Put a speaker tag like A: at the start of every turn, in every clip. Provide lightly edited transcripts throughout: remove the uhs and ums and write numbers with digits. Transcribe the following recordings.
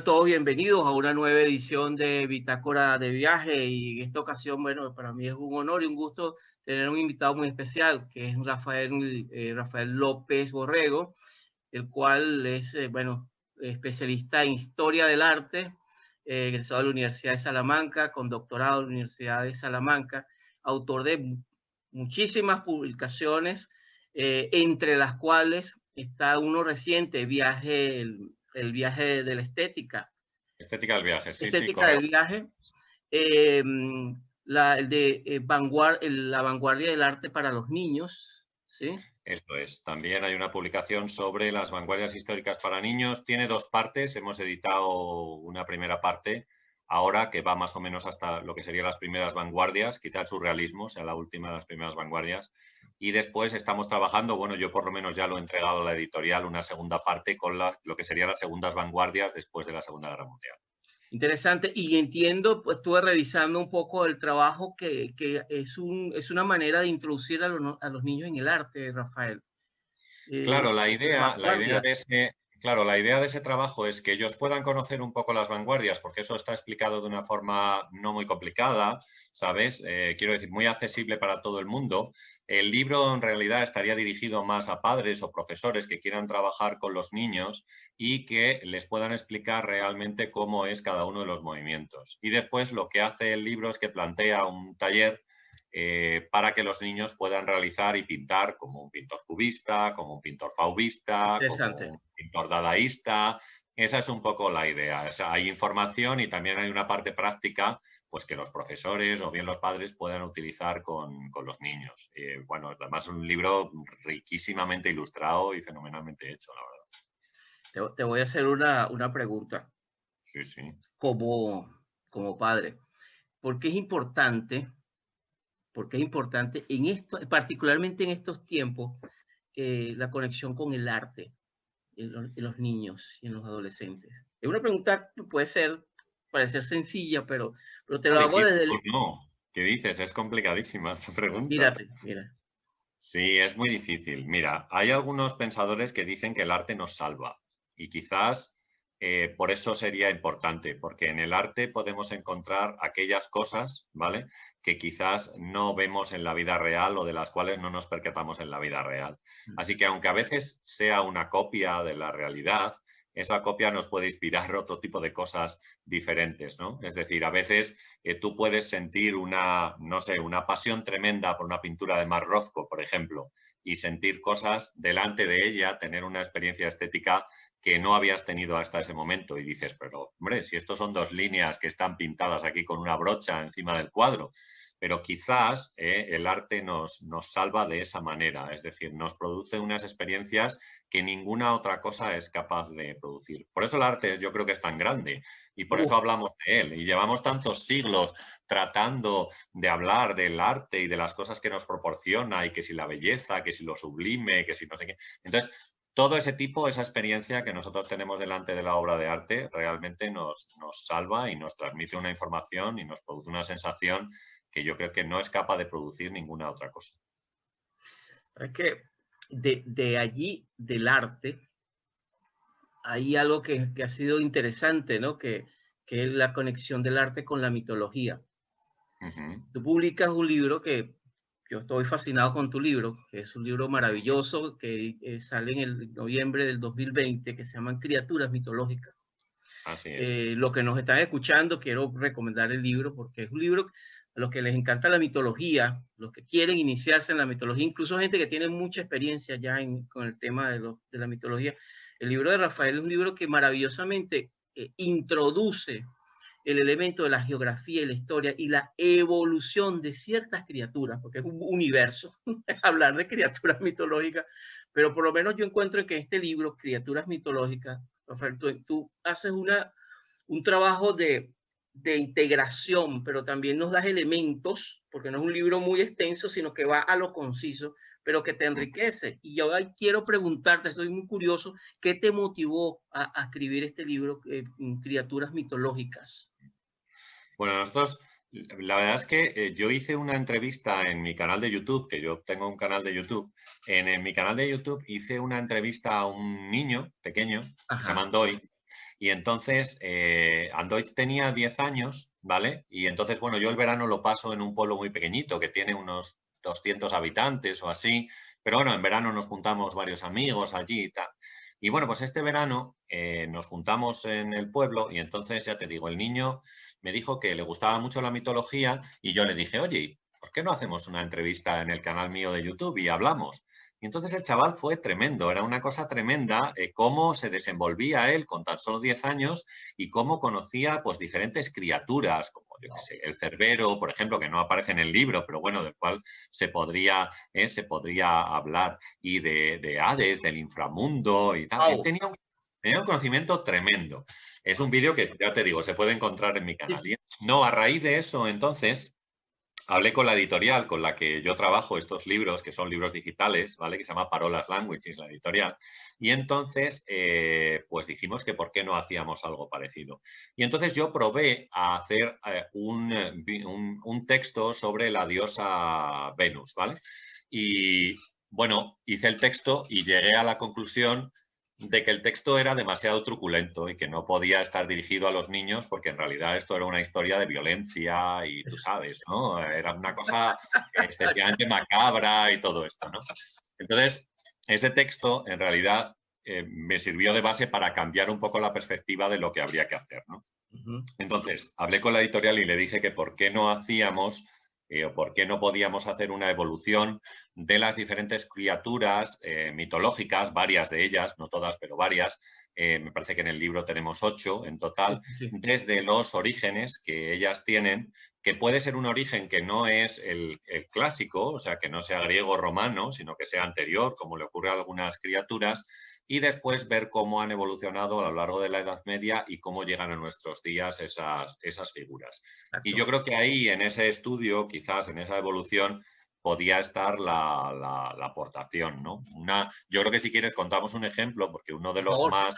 A: Sean todos bienvenidos a una nueva edición de Bitácora de Viaje y en esta ocasión, bueno, para mí es un honor y un gusto tener un invitado muy especial que es Rafael López Borrego, el cual es, bueno, especialista en Historia del Arte, egresado de la Universidad de Salamanca, con doctorado de la Universidad de Salamanca, autor de muchísimas publicaciones, entre las cuales está uno reciente, el viaje de la estética.
B: Estética del viaje, sí, sí,
A: Estética del
B: correcto.
A: viaje. Eh, la vanguardia del arte para los niños, ¿sí?
B: Esto es. También hay una publicación sobre las vanguardias históricas para niños. Tiene dos partes. Hemos editado una primera parte ahora que va más o menos hasta lo que serían las primeras vanguardias, quizá el surrealismo sea la última de las primeras vanguardias. Y después estamos trabajando, bueno, yo por lo menos ya lo he entregado a la editorial, una segunda parte con lo que serían las segundas vanguardias después de la Segunda Guerra Mundial.
A: Interesante, y entiendo, pues estuve revisando un poco el trabajo que es una manera de introducir a los niños en el arte, Rafael.
B: Claro,
A: Las
B: la idea
A: vanguardias.
B: la idea de ese trabajo es que ellos puedan conocer un poco las vanguardias, porque eso está explicado de una forma no muy complicada, ¿sabes? Quiero decir, muy accesible para todo el mundo. El libro en realidad estaría dirigido más a padres o profesores que quieran trabajar con los niños y que les puedan explicar realmente cómo es cada uno de los movimientos. Y después lo que hace el libro es que plantea un taller para que los niños puedan realizar y pintar como un pintor cubista, como un pintor fauvista, como
A: Interesante.
B: un pintor dadaísta. Esa es un poco la idea. O sea, hay información y también hay una parte práctica pues que los profesores o bien los padres puedan utilizar con los niños. Bueno, además es un libro riquísimamente ilustrado y fenomenalmente hecho, la verdad.
A: Te voy a hacer una pregunta
B: Sí, sí.
A: como padre. ¿Por qué es importante? Porque es importante en esto, particularmente en estos tiempos, la conexión con el arte en los niños y en los adolescentes. Es una pregunta que puede parecer sencilla, pero te lo
B: No,
A: hago
B: difícil,
A: desde
B: pues
A: el...
B: no. ¿Qué dices? Es complicadísima esa pregunta.
A: Mírate, mira.
B: Sí, es muy difícil. Mira, hay algunos pensadores que dicen que el arte nos salva y quizás por eso sería importante, porque en el arte podemos encontrar aquellas cosas, ¿vale? Que quizás no vemos en la vida real o de las cuales no nos percatamos en la vida real. Así que aunque a veces sea una copia de la realidad, esa copia nos puede inspirar otro tipo de cosas diferentes, ¿no? Es decir, a veces tú puedes sentir una, no sé, una pasión tremenda por una pintura de Mark Rothko, por ejemplo, y sentir cosas delante de ella, tener una experiencia estética que no habías tenido hasta ese momento y dices, pero hombre, si estos son dos líneas que están pintadas aquí con una brocha encima del cuadro, pero quizás el arte nos salva de esa manera, es decir, nos produce unas experiencias que ninguna otra cosa es capaz de producir. Por eso el arte yo creo que es tan grande y por eso
A: Uf,
B: hablamos de él y llevamos tantos siglos tratando de hablar del arte y de las cosas que nos proporciona y que si la belleza, que si lo sublime, que si no sé qué. Entonces, todo ese tipo, esa experiencia que nosotros tenemos delante de la obra de arte realmente nos salva y nos transmite una información y nos produce una sensación que yo creo que no es capaz de producir ninguna otra cosa.
A: es que de allí, del arte, hay algo que ha sido interesante, ¿no? Que es la conexión del arte con la mitología.
B: Ujú.
A: Tú publicas un libro que yo estoy fascinado con tu libro, que es un libro maravilloso que sale en el noviembre del 2020, que se llaman Criaturas Mitológicas.
B: Así es.
A: Los que nos están escuchando, quiero recomendar el libro porque es un libro a los que les encanta la mitología, los que quieren iniciarse en la mitología, incluso gente que tiene mucha experiencia ya con el tema de la mitología. El libro de Rafael es un libro que maravillosamente introduce el elemento de la geografía y la historia y la evolución de ciertas criaturas, porque es un universo hablar de criaturas mitológicas, pero por lo menos yo encuentro que este libro, Criaturas Mitológicas, Rafael, tú haces un trabajo de integración, pero también nos das elementos, porque no es un libro muy extenso, sino que va a lo conciso, pero que te enriquece. Y yo quiero preguntarte, estoy muy curioso, ¿qué te motivó a escribir este libro, Criaturas Mitológicas?
B: Bueno, nosotros, la verdad es que yo hice una entrevista en mi canal de YouTube, que yo tengo un canal de YouTube. En mi canal de YouTube hice una entrevista a un niño pequeño, que se llama
A: Ajá.
B: Andoy, Y entonces, Andoit tenía 10 años, ¿vale? Y entonces, bueno, yo el verano lo paso en un pueblo muy pequeñito que tiene unos 200 habitantes o así. Pero bueno, en verano nos juntamos varios amigos allí y tal. Y bueno, pues este verano nos juntamos en el pueblo y entonces, ya te digo, el niño me dijo que le gustaba mucho la mitología y yo le dije, oye, ¿por qué no hacemos una entrevista en el canal mío de YouTube y hablamos? Y entonces el chaval fue tremendo, era una cosa tremenda cómo se desenvolvía él con tan solo 10 años y cómo conocía pues diferentes criaturas, como yo qué sé, el cerbero, por ejemplo, que no aparece en el libro, pero bueno, del cual se podría hablar, y de Hades, del inframundo y tal. Él
A: Wow.
B: tenía un conocimiento tremendo. Es un vídeo que, ya te digo, se puede encontrar en mi
A: Sí,
B: canal.
A: sí.
B: No, a raíz de eso, entonces, hablé con la editorial con la que yo trabajo estos libros, que son libros digitales, ¿vale? Que se llama Parolas Languages, la editorial. Y entonces, pues dijimos que por qué no hacíamos algo parecido. Y entonces yo probé a hacer un texto sobre la diosa Venus, ¿vale? Y bueno, hice el texto y llegué a la conclusión de que el texto era demasiado truculento y que no podía estar dirigido a los niños porque en realidad esto era una historia de violencia y tú sabes, ¿no? Era una cosa excesivamente macabra y todo esto, ¿no? Entonces, ese texto en realidad me sirvió de base para cambiar un poco la perspectiva de lo que habría que hacer, ¿no? Entonces, hablé con la editorial y le dije que por qué no hacíamos o por qué no podíamos hacer una evolución de las diferentes criaturas mitológicas, varias de ellas, no todas, pero varias. Me parece que en el libro tenemos 8 en total,
A: Sí, sí.
B: desde los orígenes que ellas tienen, que puede ser un origen que no es el clásico, o sea, que no sea griego o romano, sino que sea anterior, como le ocurre a algunas criaturas, y después ver cómo han evolucionado a lo largo de la Edad Media y cómo llegan a nuestros días esas figuras. Y yo
A: Exacto.
B: creo que ahí, en ese estudio, quizás en esa evolución, podía estar la aportación, ¿no? Yo creo que si quieres contamos un ejemplo, porque
A: Por favor.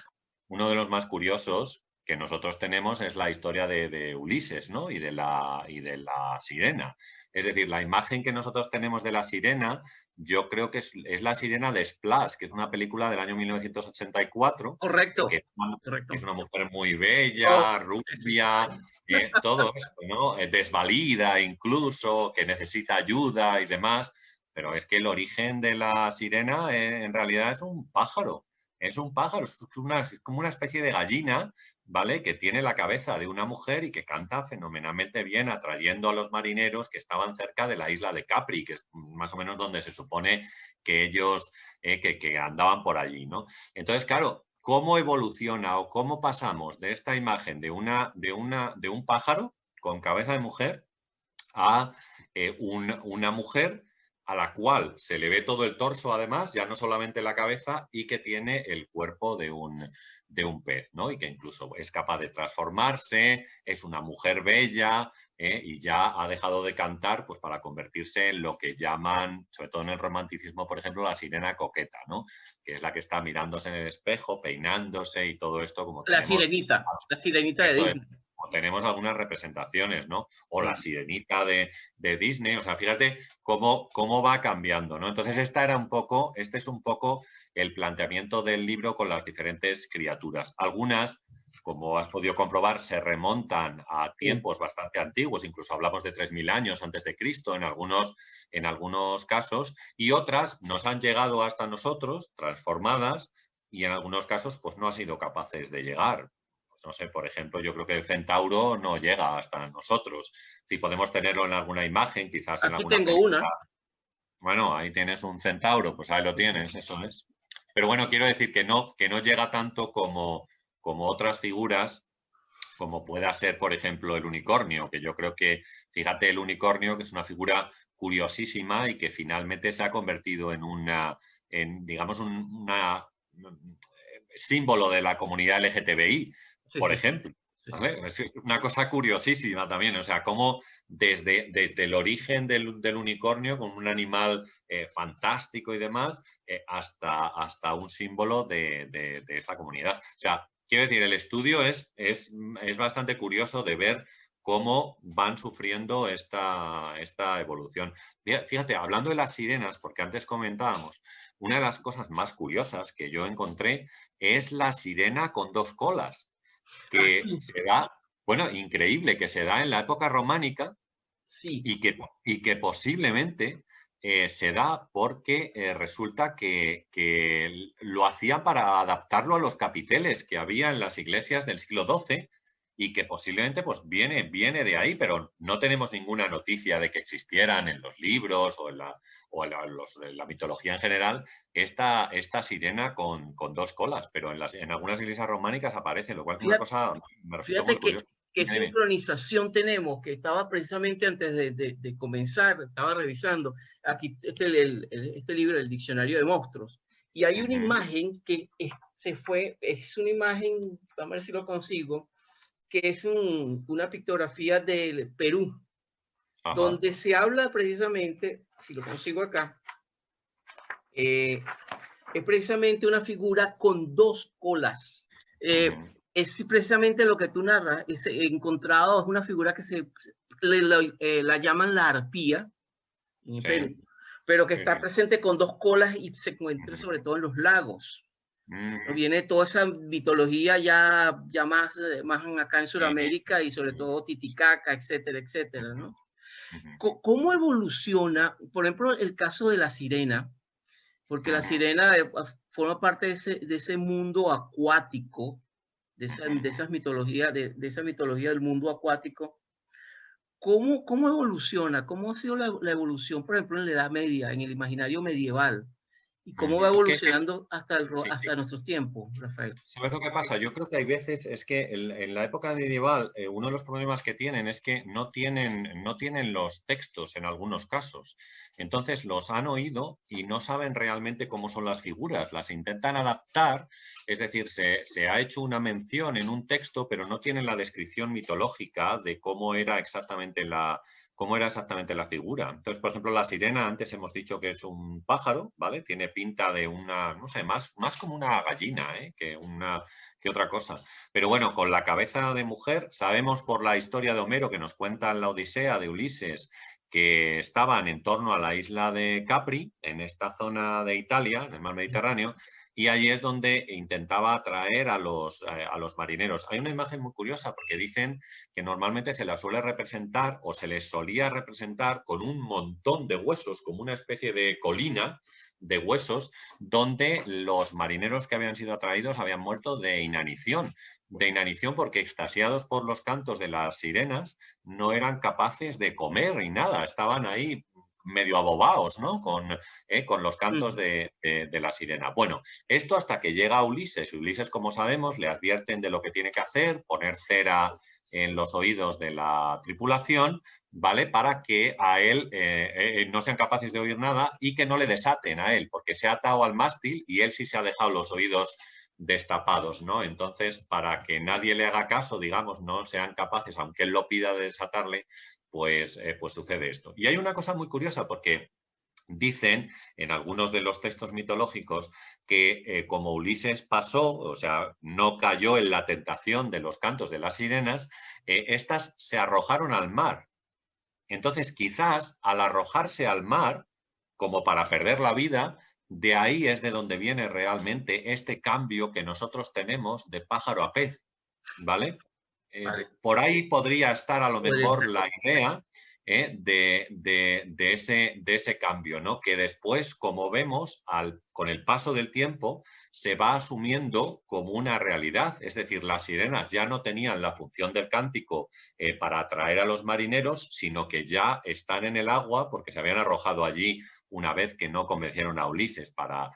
B: uno de los más curiosos que nosotros tenemos es la historia de Ulises, ¿no? Y de la sirena. Es decir, la imagen que nosotros tenemos de la sirena, yo creo que es la sirena de Splash, que es una película del año 1984,
A: Correcto.
B: que es
A: Correcto.
B: una mujer muy
A: Oh,
B: bella,
A: sí, sí.
B: rubia, todo esto, ¿no? Desvalida incluso, que necesita ayuda y demás, pero es que el origen de la sirena en realidad es un pájaro. Es un pájaro, es como una especie de gallina, ¿vale? Que tiene la cabeza de una mujer y que canta fenomenalmente bien, atrayendo a los marineros que estaban cerca de la isla de Capri, que es más o menos donde se supone que ellos que andaban por allí, ¿no? Entonces, claro, ¿cómo evoluciona o cómo pasamos de esta imagen de un pájaro con cabeza de mujer a una mujer a la cual se le ve todo el torso, además, ya no solamente la cabeza, y que tiene el cuerpo de un pez, ¿no? Y que incluso es capaz de transformarse, es una mujer bella, y ya ha dejado de cantar pues, para convertirse en lo que llaman, sobre todo en el romanticismo, por ejemplo, la sirena coqueta, ¿no? Que es la que está mirándose en el espejo, peinándose y todo esto, como tenemos.
A: La sirenita de
B: Eso es.
A: Disney.
B: O tenemos algunas representaciones, ¿no? O la
A: Sí.
B: sirenita de Disney. O sea, fíjate cómo va cambiando, ¿no? Entonces, este es un poco el planteamiento del libro con las diferentes criaturas. Algunas, como has podido comprobar, se remontan a
A: Sí.
B: tiempos bastante antiguos, incluso hablamos de 3000 años antes de Cristo en algunos casos, y otras nos han llegado hasta nosotros, transformadas, y en algunos casos pues no han sido capaces de llegar. Pues no sé, por ejemplo, yo creo que el centauro no llega hasta nosotros. Si podemos tenerlo en alguna imagen, quizás en
A: Aquí
B: alguna
A: tengo
B: película.
A: una.
B: Bueno, ahí tienes un centauro, pues ahí lo tienes, eso es. Pero bueno, quiero decir que no llega tanto como otras figuras, como pueda ser, por ejemplo, el unicornio, que yo creo que, fíjate, el unicornio, que es una figura curiosísima y que finalmente se ha convertido digamos, símbolo de la comunidad LGTBI,
A: Sí,
B: por
A: sí, sí.
B: ejemplo.
A: Sí, sí,
B: ¿Vale?
A: sí.
B: Es una cosa curiosísima también, o sea, cómo desde el origen del unicornio, como un animal fantástico y demás, hasta un símbolo de esa comunidad. O sea, quiero decir, el estudio es bastante curioso de ver cómo van sufriendo esta evolución. Fíjate, hablando de las sirenas, porque antes comentábamos, una de las cosas más curiosas que yo encontré es la sirena con 2 colas. que
A: sí,
B: se da, bueno, increíble, que se da en la época románica
A: sí.
B: y que posiblemente se da porque resulta que lo hacían para adaptarlo a los capiteles que había en las iglesias del siglo XII y que posiblemente pues viene de ahí, pero no tenemos ninguna noticia de que existieran en los libros o en la mitología en general esta sirena con dos colas, pero en algunas iglesias románicas aparece, lo cual es una
A: Fíjate,
B: cosa, me resultó muy
A: fíjate
B: curiosa.
A: qué
B: Dime, dime.
A: sincronización tenemos, que estaba precisamente antes de comenzar, estaba revisando aquí este libro, el Diccionario de Monstruos, y hay una
B: Ujú,
A: imagen que es una imagen, vamos a ver si lo consigo, que es una pictografía del Perú,
B: ajá,
A: donde se habla precisamente, si lo consigo acá, eh, es precisamente una figura con dos colas. Eh,
B: ujú,
A: es precisamente lo que tú narras, es encontrado, es una figura que la llaman la arpía en
B: sí,
A: Perú, pero que
B: sí,
A: está
B: sí.
A: presente con dos colas y se encuentra
B: Ujú,
A: sobre todo en los lagos.
B: ujú,
A: Viene toda esa mitología ya más acá en
B: sí,
A: Sudamérica y sobre
B: sí,
A: todo Titicaca, etcétera, etcétera,
B: ujú,
A: ¿no?
B: ujú,
A: ¿Cómo evoluciona, por ejemplo, el caso de la sirena? Porque la
B: ujú,
A: sirena forma parte de ese mundo acuático, de
B: ujú.
A: esas mitologías, de esa mitología del mundo acuático. ¿Cómo evoluciona? ¿Cómo ha sido la evolución, por ejemplo, en la Edad Media, en el imaginario medieval? ¿Y cómo va
B: Ujú. Es que
A: evolucionando
B: sí, sí.
A: hasta nuestros tiempos, Rafael?
B: ¿Sabes lo que pasa? Yo creo que hay veces, es que en la época medieval, uno de los problemas que tienen es que no tienen los textos en algunos casos. Entonces los han oído y no saben realmente cómo son las figuras. Las intentan adaptar, es decir, se ha hecho una mención en un texto, pero no tienen la descripción mitológica de cómo era exactamente la figura. Entonces, por ejemplo, la sirena, antes hemos dicho que es un pájaro, ¿vale? Tiene pinta de una, no sé, más como una gallina, ¿eh? Que otra cosa. Pero bueno, con la cabeza de mujer, sabemos por la historia de Homero que nos cuenta en la Odisea de Ulises que estaban en torno a la isla de Capri, en esta zona de Italia, en el mar Mediterráneo, y allí es donde intentaba atraer a los marineros. Hay una imagen muy curiosa porque dicen que normalmente se la suele representar o se les solía representar con un montón de huesos, como una especie de colina de huesos, donde los marineros que habían sido atraídos habían muerto de inanición porque extasiados por los cantos de las sirenas no eran capaces de comer ni nada, estaban ahí medio abobados, ¿no? Con los cantos de la sirena. Bueno, esto hasta que llega Ulises. Ulises, como sabemos, le advierten de lo que tiene que hacer, poner cera en los oídos de la tripulación, ¿vale? Para que a él no sean capaces de oír nada y que no le desaten a él, porque se ha atado al mástil y él sí se ha dejado los oídos destapados, ¿no? Entonces, para que nadie le haga caso, digamos, no sean capaces, aunque él lo pida de desatarle, pues sucede esto. Y hay una cosa muy curiosa porque dicen en algunos de los textos mitológicos que como Ulises pasó, o sea, no cayó en la tentación de los cantos de las sirenas, estas se arrojaron al mar. Entonces, quizás al arrojarse al mar, como para perder la vida, de ahí es de donde viene realmente este cambio que nosotros tenemos de pájaro a pez, ¿vale?
A: Vale,
B: Por ahí podría estar a lo
A: podría
B: mejor
A: estar.
B: la idea de ese cambio, ¿no? Que después, como vemos, con el paso del tiempo, se va asumiendo como una realidad. Es decir, las sirenas ya no tenían la función del cántico para atraer a los marineros, sino que ya están en el agua porque se habían arrojado allí una vez que no convencieron a Ulises para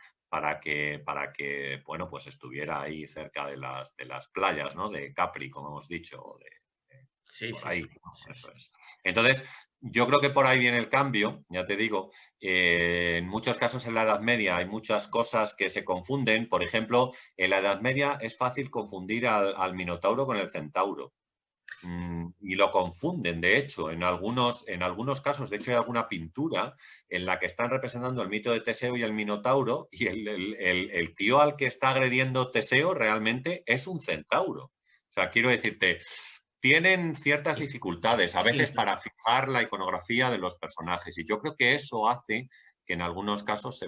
B: que bueno, pues estuviera ahí cerca de las playas, ¿no? De Capri, como hemos dicho,
A: Sí,
B: por
A: sí, sí,
B: ahí, ¿no?
A: sí,
B: Eso
A: sí.
B: es. Entonces, yo creo que por ahí viene el cambio, ya te digo, en muchos casos en la Edad Media hay muchas cosas que se confunden, por ejemplo, en la Edad Media es fácil confundir al Minotauro con el Centauro. Y lo confunden, de hecho, en algunos casos, de hecho hay alguna pintura en la que están representando el mito de Teseo y el Minotauro y el tío al que está agrediendo Teseo realmente es un centauro. O sea, quiero decirte, tienen ciertas dificultades a
A: Sí,
B: veces para fijar la iconografía de los personajes y yo creo que eso hace que en algunos casos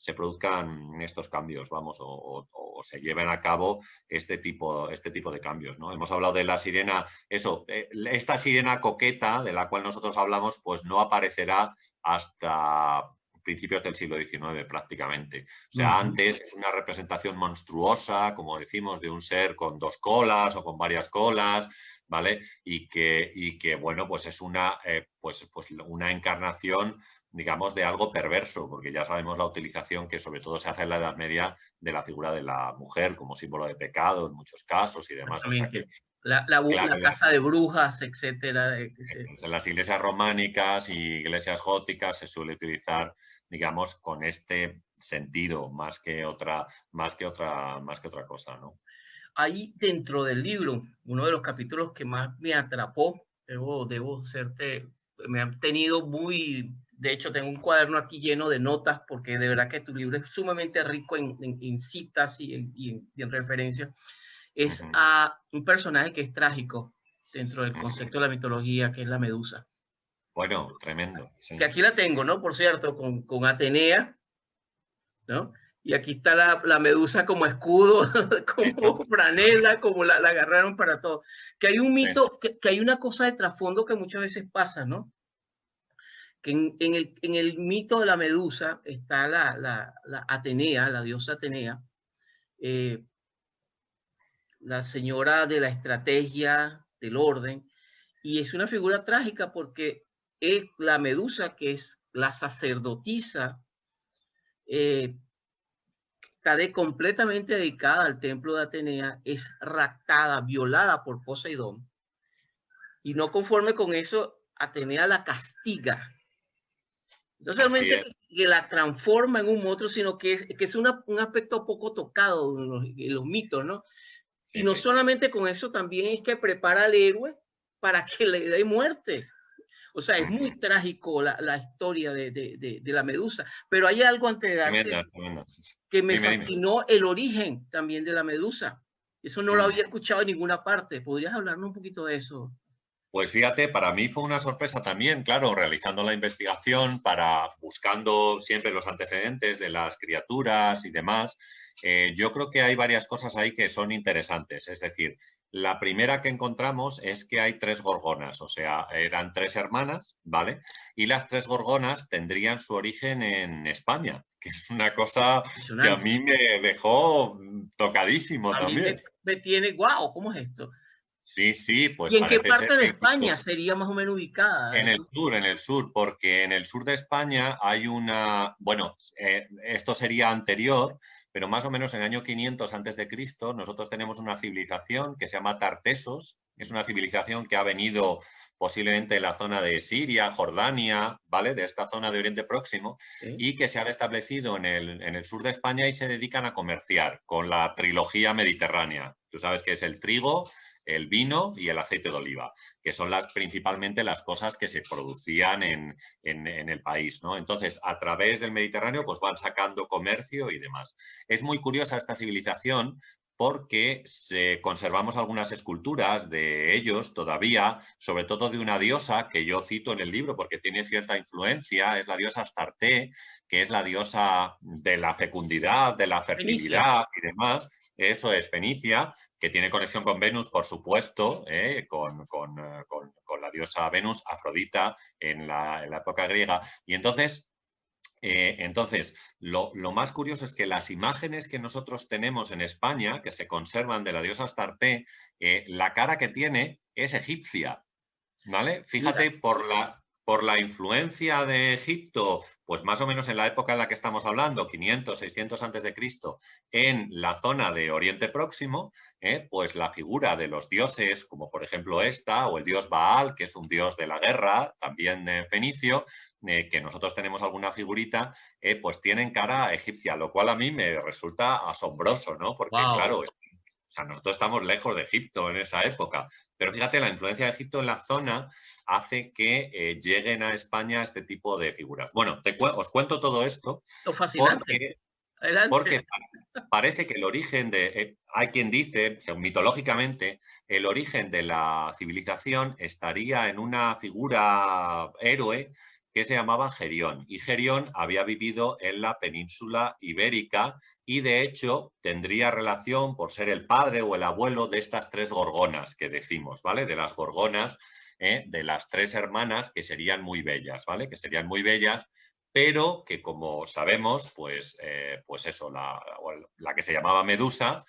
B: se produzcan estos cambios, vamos, o se lleven a cabo este tipo de cambios, ¿no? Hemos hablado de la sirena, eso, esta sirena coqueta de la cual nosotros hablamos, pues no aparecerá hasta principios del siglo XIX prácticamente. O sea, antes es una representación monstruosa, como decimos, de un ser con 2 colas o con varias colas, ¿vale? Y que bueno, pues es una, pues una encarnación, digamos, de algo perverso, porque ya sabemos la utilización que sobre todo se hace en la Edad Media de la figura de la mujer como símbolo de pecado en muchos casos y demás. O sea que,
A: la casa de brujas, etcétera.
B: En las iglesias románicas y iglesias góticas se suele utilizar, digamos, con este sentido más que otra cosa, ¿no?
A: Ahí dentro del libro, uno de los capítulos que más me atrapó, me han tenido muy, de hecho tengo un cuaderno aquí lleno de notas porque de verdad que tu libro es sumamente rico en citas y en referencias, es a un personaje que es trágico dentro del concepto de la mitología, que es la Medusa.
B: Bueno, tremendo. Sí.
A: Que aquí la tengo, ¿no? Por cierto, con Atenea, ¿no? Y aquí está la Medusa como escudo, como franela, como la agarraron para todo. Que hay un mito, que hay una cosa de trasfondo que muchas veces pasa, ¿no? Que en el mito de la Medusa está la Atenea, la diosa Atenea, la señora de la estrategia, del orden, y es una figura trágica porque es la Medusa, que es la sacerdotisa, está completamente dedicada al templo de Atenea, es raptada, violada por Poseidón, y no conforme con eso, Atenea la castiga. No solamente que la transforma en un monstruo, sino que es un aspecto poco tocado en los mitos, ¿no? Sí, y no solamente con eso, también es que prepara al héroe para que le dé muerte. O sea, es muy trágico la historia de la Medusa. Pero hay algo antes de darte que me fascinó el origen también de la Medusa. Eso no lo había escuchado en ninguna parte. ¿Podrías hablarnos un poquito de eso?
B: Pues fíjate, para mí fue una sorpresa también, claro, realizando la investigación, buscando siempre los antecedentes de las criaturas y demás. Yo creo que hay varias cosas ahí que son interesantes. Es decir, la primera que encontramos es que hay 3 gorgonas, o sea, eran 3 hermanas, ¿vale? Y las 3 gorgonas tendrían su origen en España, que es una cosa que a mí me dejó tocadísimo también.
A: Me tiene, wow, ¿cómo es esto?
B: Sí, sí, pues
A: ¿Y en qué parte de España sería más o menos ubicada?
B: En el sur, porque en el sur de España hay una, bueno, esto sería anterior, pero más o menos en el año 500 a.C. nosotros tenemos una civilización que se llama Tartesos, es una civilización que ha venido posiblemente de la zona de Siria, Jordania, ¿vale? De esta zona de Oriente Próximo, y que se han establecido en el sur de España y se dedican a comerciar con la trilogía mediterránea. Tú sabes que es el trigo, el vino y el aceite de oliva, que son principalmente las cosas que se producían en el país, ¿no? Entonces, a través del Mediterráneo, pues van sacando comercio y demás. Es muy curiosa esta civilización porque conservamos algunas esculturas de ellos todavía, sobre todo de una diosa que yo cito en el libro porque tiene cierta influencia, es la diosa Astarte, que es la diosa de la fecundidad, de la fertilidad y demás. Eso es Fenicia, que tiene conexión con Venus, por supuesto, con la diosa Venus, Afrodita, en la época griega. Y entonces, lo más curioso es que las imágenes que nosotros tenemos en España, que se conservan de la diosa Astarte, la cara que tiene es egipcia, ¿vale? Fíjate, por la influencia de Egipto, pues más o menos en la época en la que estamos hablando, 500, 600 a.C., en la zona de Oriente Próximo, pues la figura de los dioses, como por ejemplo esta, o el dios Baal, que es un dios de la guerra, también fenicio, que nosotros tenemos alguna figurita, pues tienen cara egipcia, lo cual a mí me resulta asombroso, ¿no? Porque claro, o sea, nosotros estamos lejos de Egipto en esa época, pero fíjate, la influencia de Egipto en la zona hace que lleguen a España este tipo de figuras. Bueno, os cuento todo esto porque parece que el origen hay quien dice, mitológicamente, el origen de la civilización estaría en una figura héroe que se llamaba Gerión. Y Gerión había vivido en la península ibérica y, de hecho, tendría relación por ser el padre o el abuelo de estas 3 gorgonas que decimos, ¿vale? De las gorgonas, de las 3 hermanas que serían muy bellas, ¿vale? Que serían muy bellas, pero que, como sabemos, pues eso, la que se llamaba Medusa,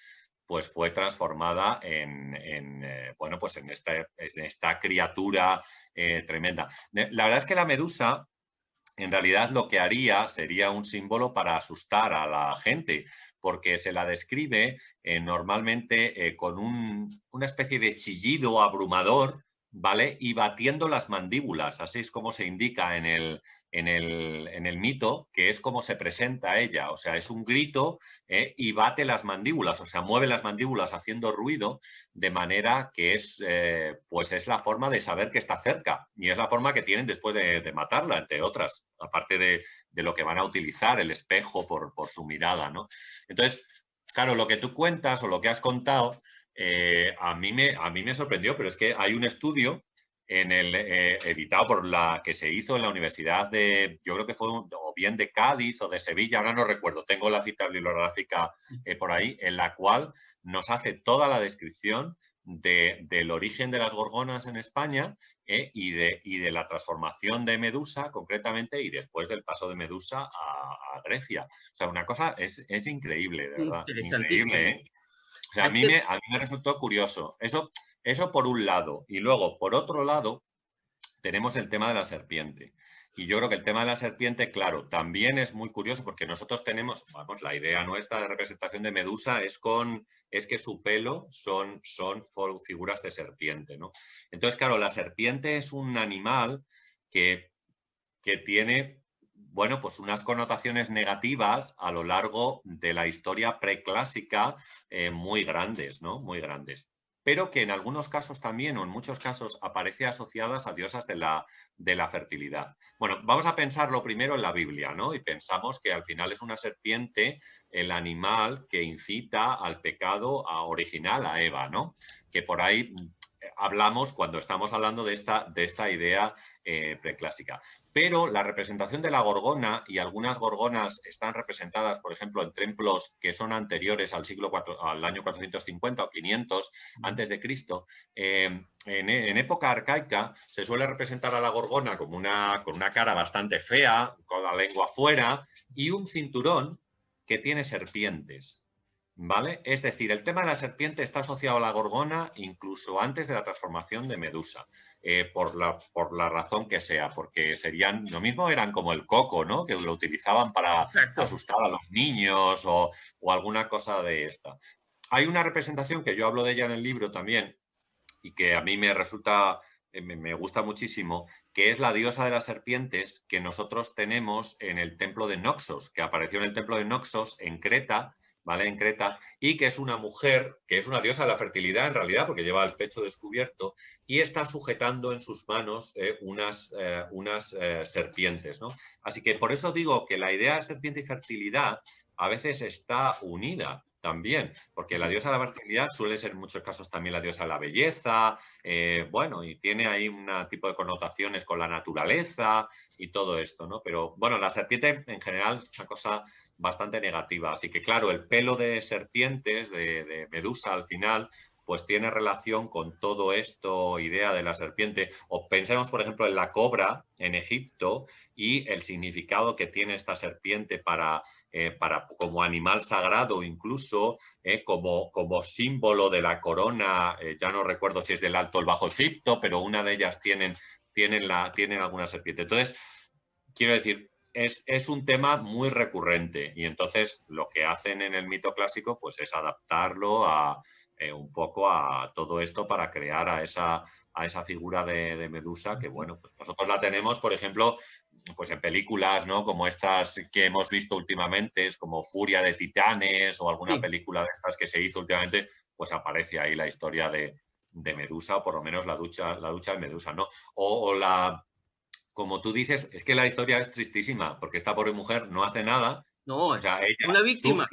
B: pues fue transformada bueno, pues en esta criatura tremenda. La verdad es que la medusa, en realidad, lo que haría sería un símbolo para asustar a la gente, porque se la describe normalmente con una especie de chillido abrumador, ¿vale? Y batiendo las mandíbulas, así es como se indica en el mito, que es como se presenta ella, o sea, es un grito y bate las mandíbulas, o sea, mueve las mandíbulas haciendo ruido, de manera que pues es la forma de saber que está cerca, y es la forma que tienen después de matarla, entre otras, aparte de lo que van a utilizar, el espejo por su mirada, ¿no? Entonces, claro, lo que tú cuentas o lo que has contado, a mí me sorprendió, pero es que hay un estudio editado que se hizo en la Universidad yo creo que fue o bien de Cádiz o de Sevilla, ahora no recuerdo, tengo la cita bibliográfica por ahí, en la cual nos hace toda la descripción del origen de las gorgonas en España y de la transformación de Medusa concretamente, y después del paso de Medusa a Grecia. O sea, una cosa es increíble, de verdad, increíble,
A: Interesantísimo.
B: ¿eh? O sea, a mí me resultó curioso. Eso por un lado. Y luego, por otro lado, tenemos el tema de la serpiente. Y yo creo que el tema de la serpiente, claro, también es muy curioso porque nosotros tenemos, vamos, la idea nuestra de representación de Medusa es que su pelo son figuras de serpiente, ¿no? Entonces, claro, la serpiente es un animal que tiene, bueno, pues unas connotaciones negativas a lo largo de la historia preclásica muy grandes, ¿no? Muy grandes. Pero que en algunos casos también, o en muchos casos, aparece asociadas a diosas de la fertilidad. Bueno, vamos a pensarlo primero en la Biblia, ¿no? Y pensamos que al final es una serpiente el animal que incita al pecado original, a Eva, ¿no? Que por ahí hablamos cuando estamos hablando de esta idea preclásica. Pero la representación de la gorgona, y algunas gorgonas están representadas, por ejemplo, en templos que son anteriores al año 450 o 500 antes de Cristo, en época arcaica se suele representar a la gorgona con una cara bastante fea, con la lengua fuera y un cinturón que tiene serpientes. ¿Vale? Es decir, el tema de la serpiente está asociado a la gorgona incluso antes de la transformación de Medusa, por la razón que sea, porque lo mismo eran como el coco, ¿no? Que lo utilizaban para
A: Exacto.
B: asustar a los niños o alguna cosa de esta. Hay una representación que yo hablo de ella en el libro también y que a mí me resulta, me gusta muchísimo, que es la diosa de las serpientes que nosotros tenemos en el templo de Noxos, que apareció en el templo de Noxos en Creta, ¿vale? En Creta, y que es una mujer, que es una diosa de la fertilidad en realidad, porque lleva el pecho descubierto, y está sujetando en sus manos unas serpientes, ¿no? Así que por eso digo que la idea de serpiente y fertilidad a veces está unida también, porque la diosa de la fertilidad suele ser en muchos casos también la diosa de la belleza, bueno, y tiene ahí un tipo de connotaciones con la naturaleza y todo esto, ¿no? Pero bueno, la serpiente en general es una cosa bastante negativa. Así que, claro, el pelo de serpientes, de Medusa al final, pues tiene relación con todo esto, idea de la serpiente. O pensemos, por ejemplo, en la cobra en Egipto y el significado que tiene esta serpiente como animal sagrado, incluso como símbolo de la corona. Ya no recuerdo si es del Alto o el Bajo Egipto, pero una de ellas tienen alguna serpiente. Entonces, quiero decir, es un tema muy recurrente y entonces lo que hacen en el mito clásico pues es adaptarlo un poco a todo esto para crear a esa figura de Medusa que, bueno, pues nosotros la tenemos, por ejemplo, pues en películas, ¿no? Como estas que hemos visto últimamente, es como Furia de Titanes o alguna película de estas que se hizo últimamente, pues aparece ahí la historia de Medusa, o por lo menos la ducha de Medusa, ¿no? Como tú dices, es que la historia es tristísima, porque esta pobre mujer no hace nada.
A: No,
B: O sea,
A: es
B: ella
A: una víctima.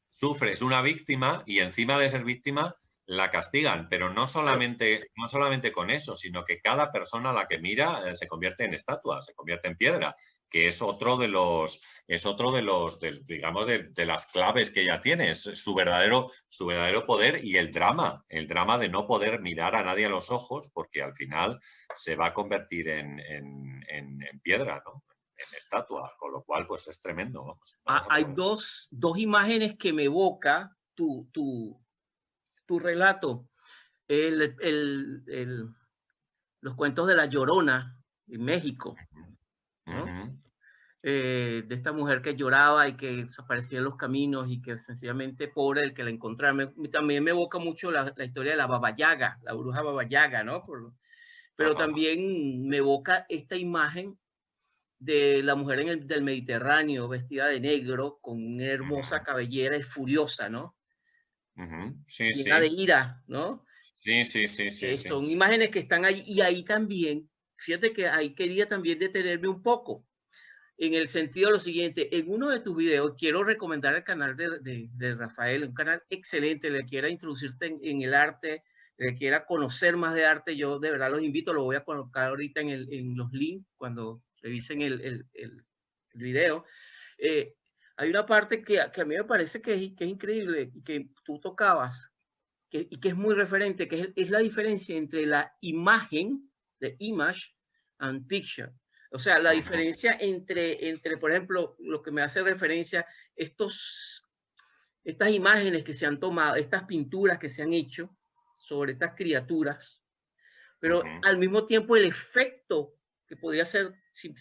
B: sufre, es una víctima y encima de ser víctima la castigan, pero no solamente con eso, sino que cada persona a la que mira se convierte en estatua, se convierte en piedra, que es otro de los, digamos, de las claves que ella tiene, es su verdadero poder y el drama de no poder mirar a nadie a los ojos, porque al final se va a convertir en piedra, ¿no? En estatua, con lo cual pues es tremendo.
A: Hay dos imágenes que me evoca tu relato. Los cuentos de La Llorona en México, ¿no? De esta mujer que lloraba y que desaparecía en los caminos y que sencillamente pobre el que la encontrara. También me evoca mucho la historia de la Baba Yaga, la bruja Baba Yaga, ¿no? Pero también me evoca esta imagen de la mujer del Mediterráneo vestida de negro con una hermosa cabellera y furiosa, ¿no?
B: Sí,
A: llena de ira, ¿no?
B: Sí.
A: Son imágenes que están ahí, y ahí también, fíjate que ahí quería también detenerme un poco, en el sentido de lo siguiente: en uno de tus videos quiero recomendar el canal de Rafael, un canal excelente, le quiera introducirte en el arte, le quiera conocer más de arte. Yo de verdad los invito, lo voy a colocar ahorita en los links cuando revisen el video. Hay una parte que a mí me parece que es increíble y que tú tocabas, y que es muy referente, que es la diferencia entre la imagen, de image and picture. O sea, la diferencia entre, por ejemplo, lo que me hace referencia, estas imágenes que se han tomado, estas pinturas que se han hecho sobre estas criaturas, pero al mismo tiempo el efecto que podría ser, si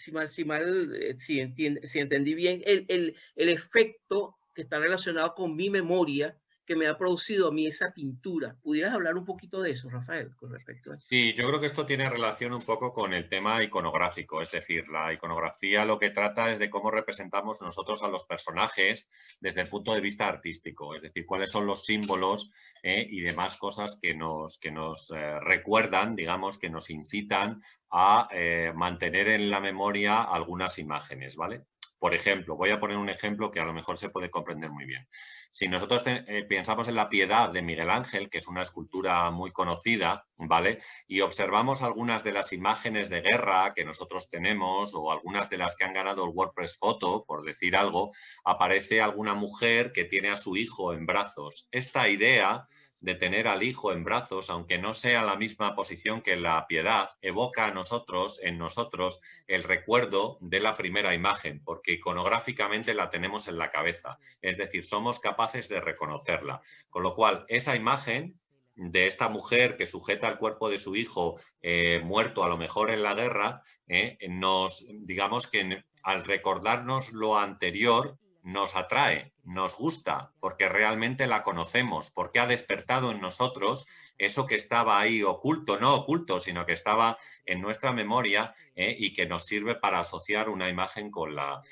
A: entendí bien, el efecto que está relacionado con mi memoria, que me ha producido a mí esa pintura. ¿Pudieras hablar un poquito de eso, Rafael, con respecto a eso?
B: Sí, yo creo que esto tiene relación un poco con el tema iconográfico, es decir, la iconografía lo que trata es de cómo representamos nosotros a los personajes desde el punto de vista artístico, es decir, cuáles son los símbolos y demás cosas que nos recuerdan, digamos, que nos incitan a mantener en la memoria algunas imágenes, ¿vale? Por ejemplo, voy a poner un ejemplo que a lo mejor se puede comprender muy bien. Si nosotros pensamos en la Piedad de Miguel Ángel, que es una escultura muy conocida, ¿vale? Y observamos algunas de las imágenes de guerra que nosotros tenemos o algunas de las que han ganado el WordPress Photo, por decir algo, aparece alguna mujer que tiene a su hijo en brazos. Esta idea de tener al hijo en brazos, aunque no sea la misma posición que la Piedad, evoca a nosotros, en nosotros, el recuerdo de la primera imagen, porque iconográficamente la tenemos en la cabeza, es decir, somos capaces de reconocerla. Con lo cual, esa imagen de esta mujer que sujeta el cuerpo de su hijo muerto a lo mejor en la guerra, digamos que al recordarnos lo anterior, nos atrae, nos gusta, porque realmente la conocemos, porque ha despertado en nosotros eso que estaba ahí oculto, no oculto, sino que estaba en nuestra memoria y que nos sirve para asociar una imagen con la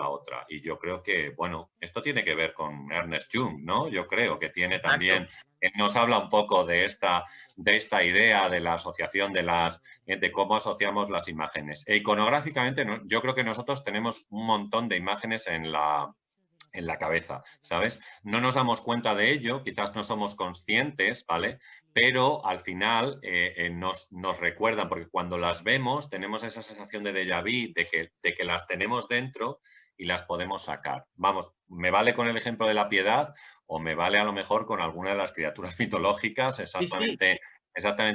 B: otra. Y yo creo que, bueno, esto tiene que ver con Ernest Jung, ¿no? Yo creo que tiene también, nos habla un poco de esta idea de la asociación de cómo asociamos las imágenes. E iconográficamente, yo creo que nosotros tenemos un montón de imágenes en la cabeza, ¿sabes? No nos damos cuenta de ello, quizás no somos conscientes, ¿vale? Pero al final nos recuerdan, porque cuando las vemos tenemos esa sensación de déjà vu, de que las tenemos dentro y las podemos sacar. Vamos, me vale con el ejemplo de la Piedad o me vale a lo mejor con alguna de las criaturas mitológicas exactamente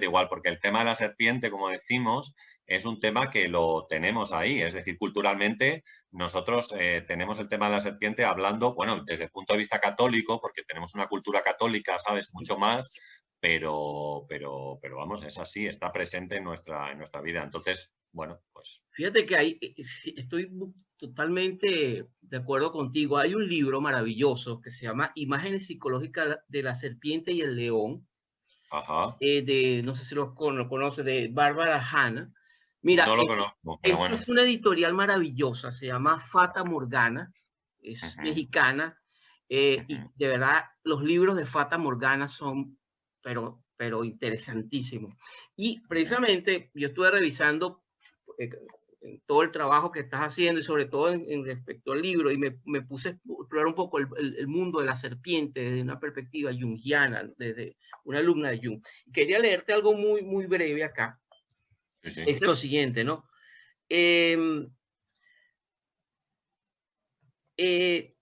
B: igual, porque el tema de la serpiente, como decimos, es un tema que lo tenemos ahí, es decir, culturalmente nosotros tenemos el tema de la serpiente hablando, bueno, desde el punto de vista católico, porque tenemos una cultura católica, sabes, mucho más, pero vamos, es así, está presente en nuestra vida. Entonces, bueno, pues...
A: Fíjate que ahí estoy totalmente de acuerdo contigo. Hay un libro maravilloso que se llama Imágenes psicológicas de la serpiente y el león.
B: Ajá.
A: No sé si lo conoce, de Bárbara Hanna. Mira,
B: no lo conozco, pero bueno.
A: es una editorial maravillosa, se llama Fata Morgana, es mexicana, y de verdad los libros de Fata Morgana son, pero interesantísimos. Y precisamente yo estuve revisando todo el trabajo que estás haciendo y sobre todo en respecto al libro, y me puse explorar un poco el mundo de la serpiente desde una perspectiva junguiana, desde una alumna de Jung. Quería leerte algo muy breve acá.
B: Sí, sí.
A: Es lo siguiente, ¿no?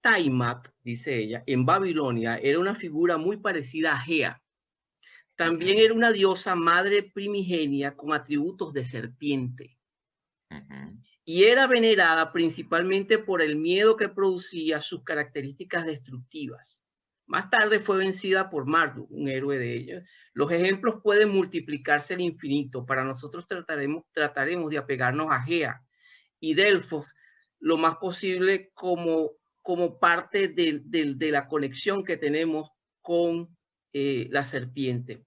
A: Tiamat, dice ella, en Babilonia era una figura muy parecida a Gea. También era una diosa madre primigenia con atributos de serpiente. Y era venerada principalmente por el miedo que producía sus características destructivas. Más tarde fue vencida por Marduk, un héroe de ellos. Los ejemplos pueden multiplicarse al infinito. Para nosotros trataremos de apegarnos a Gea y Delfos lo más posible como parte de la conexión que tenemos con la serpiente.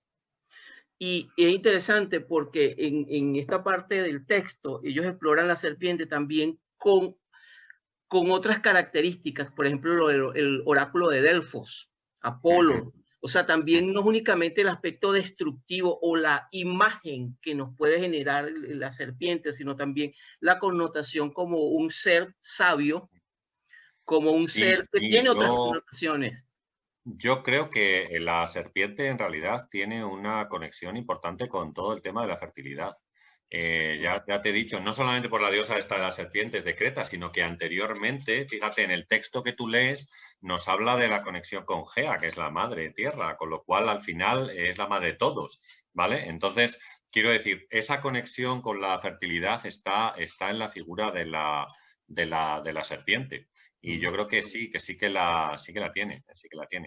A: Y es interesante porque en esta parte del texto ellos exploran la serpiente también con otras características, por ejemplo, el oráculo de Delfos, Apolo. O sea, también no es únicamente el aspecto destructivo o la imagen que nos puede generar la serpiente, sino también la connotación como un ser sabio, como un ser que tiene otras connotaciones.
B: Yo creo que la serpiente en realidad tiene una conexión importante con todo el tema de la fertilidad. Ya te he dicho, no solamente por la diosa esta de las serpientes de Creta, sino que anteriormente, fíjate, en el texto que tú lees, nos habla de la conexión con Gea, que es la madre tierra, con lo cual al final es la madre de todos, ¿vale? Entonces, quiero decir, esa conexión con la fertilidad está en la figura de la serpiente. Y yo creo que sí que la tiene,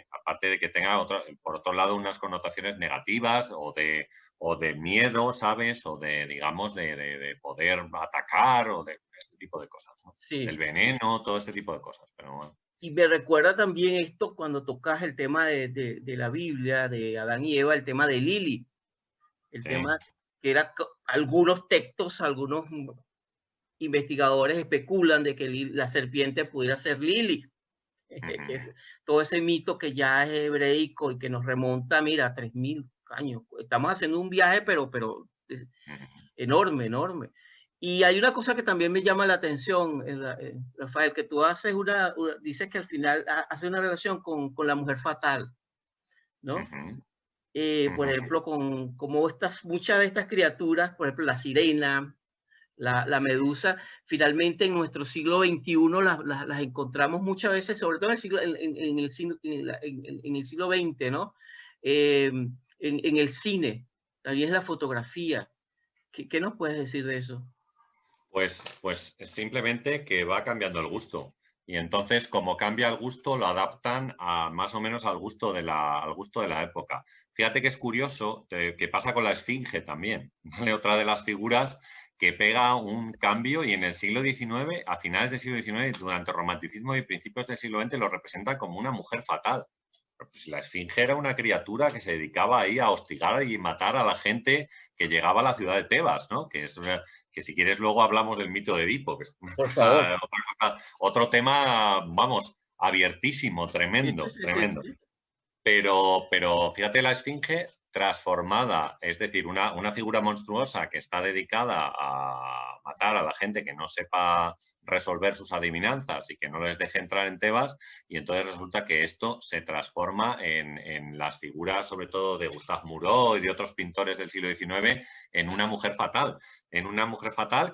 B: Aparte de que tenga, por otro lado, unas connotaciones negativas o de miedo, ¿sabes? O de, digamos, de poder atacar o de este tipo de cosas, ¿no?
A: Sí.
B: El veneno, todo este tipo de cosas, pero bueno.
A: Y me recuerda también esto cuando tocas el tema de la Biblia, de Adán y Eva, el tema de Lili. El tema que era algunos textos, algunos investigadores especulan de que la serpiente pudiera ser Lili. Todo ese mito que ya es hebreico y que nos remonta, mira, a 3000 años. Estamos haciendo un viaje, pero enorme. Y hay una cosa que también me llama la atención, Rafael, que tú haces dices que al final hace una relación con la mujer fatal, ¿no? Por ejemplo, como muchas de estas criaturas, por ejemplo, la sirena, la medusa, finalmente en nuestro siglo XXI las encontramos muchas veces, sobre todo en el siglo XX, ¿no? En el cine, también es la fotografía. ¿Qué nos puedes decir de eso?
B: Pues simplemente que va cambiando el gusto. Y entonces, como cambia el gusto, lo adaptan más o menos al gusto de la época. Fíjate que es curioso que pasa con la esfinge también, ¿vale? Otra de las figuras que pega un cambio y en el siglo XIX, a finales del siglo XIX, durante el romanticismo y principios del siglo XX, lo representa como una mujer fatal. Pues la esfinge era una criatura que se dedicaba ahí a hostigar y matar a la gente que llegaba a la ciudad de Tebas, ¿no? Que si quieres luego hablamos del mito de Edipo, que es una cosa, otro tema, vamos, abiertísimo, tremendo. Pero fíjate la esfinge transformada, es decir, una figura monstruosa que está dedicada a matar a la gente que no sepa resolver sus adivinanzas y que no les deje entrar en Tebas, y entonces resulta que esto se transforma en las figuras, sobre todo de Gustave Moreau y de otros pintores del siglo XIX, en una mujer fatal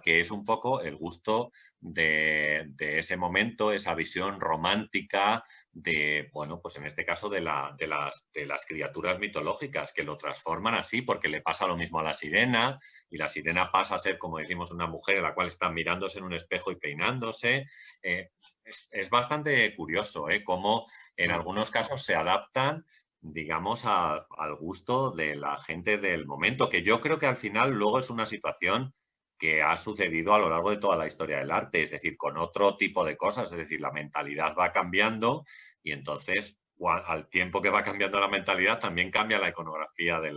B: que es un poco el gusto de ese momento, esa visión romántica de, bueno, pues en este caso de las criaturas mitológicas que lo transforman así, porque le pasa lo mismo a la sirena, y la sirena pasa a ser, como decimos, una mujer en la cual está mirándose en un espejo y peinándose. Es bastante curioso, cómo en algunos casos se adaptan, digamos, al gusto de la gente del momento, que yo creo que al final luego es una situación que ha sucedido a lo largo de toda la historia del arte, es decir, con otro tipo de cosas, es decir, la mentalidad va cambiando y entonces al tiempo que va cambiando la mentalidad también cambia la iconografía de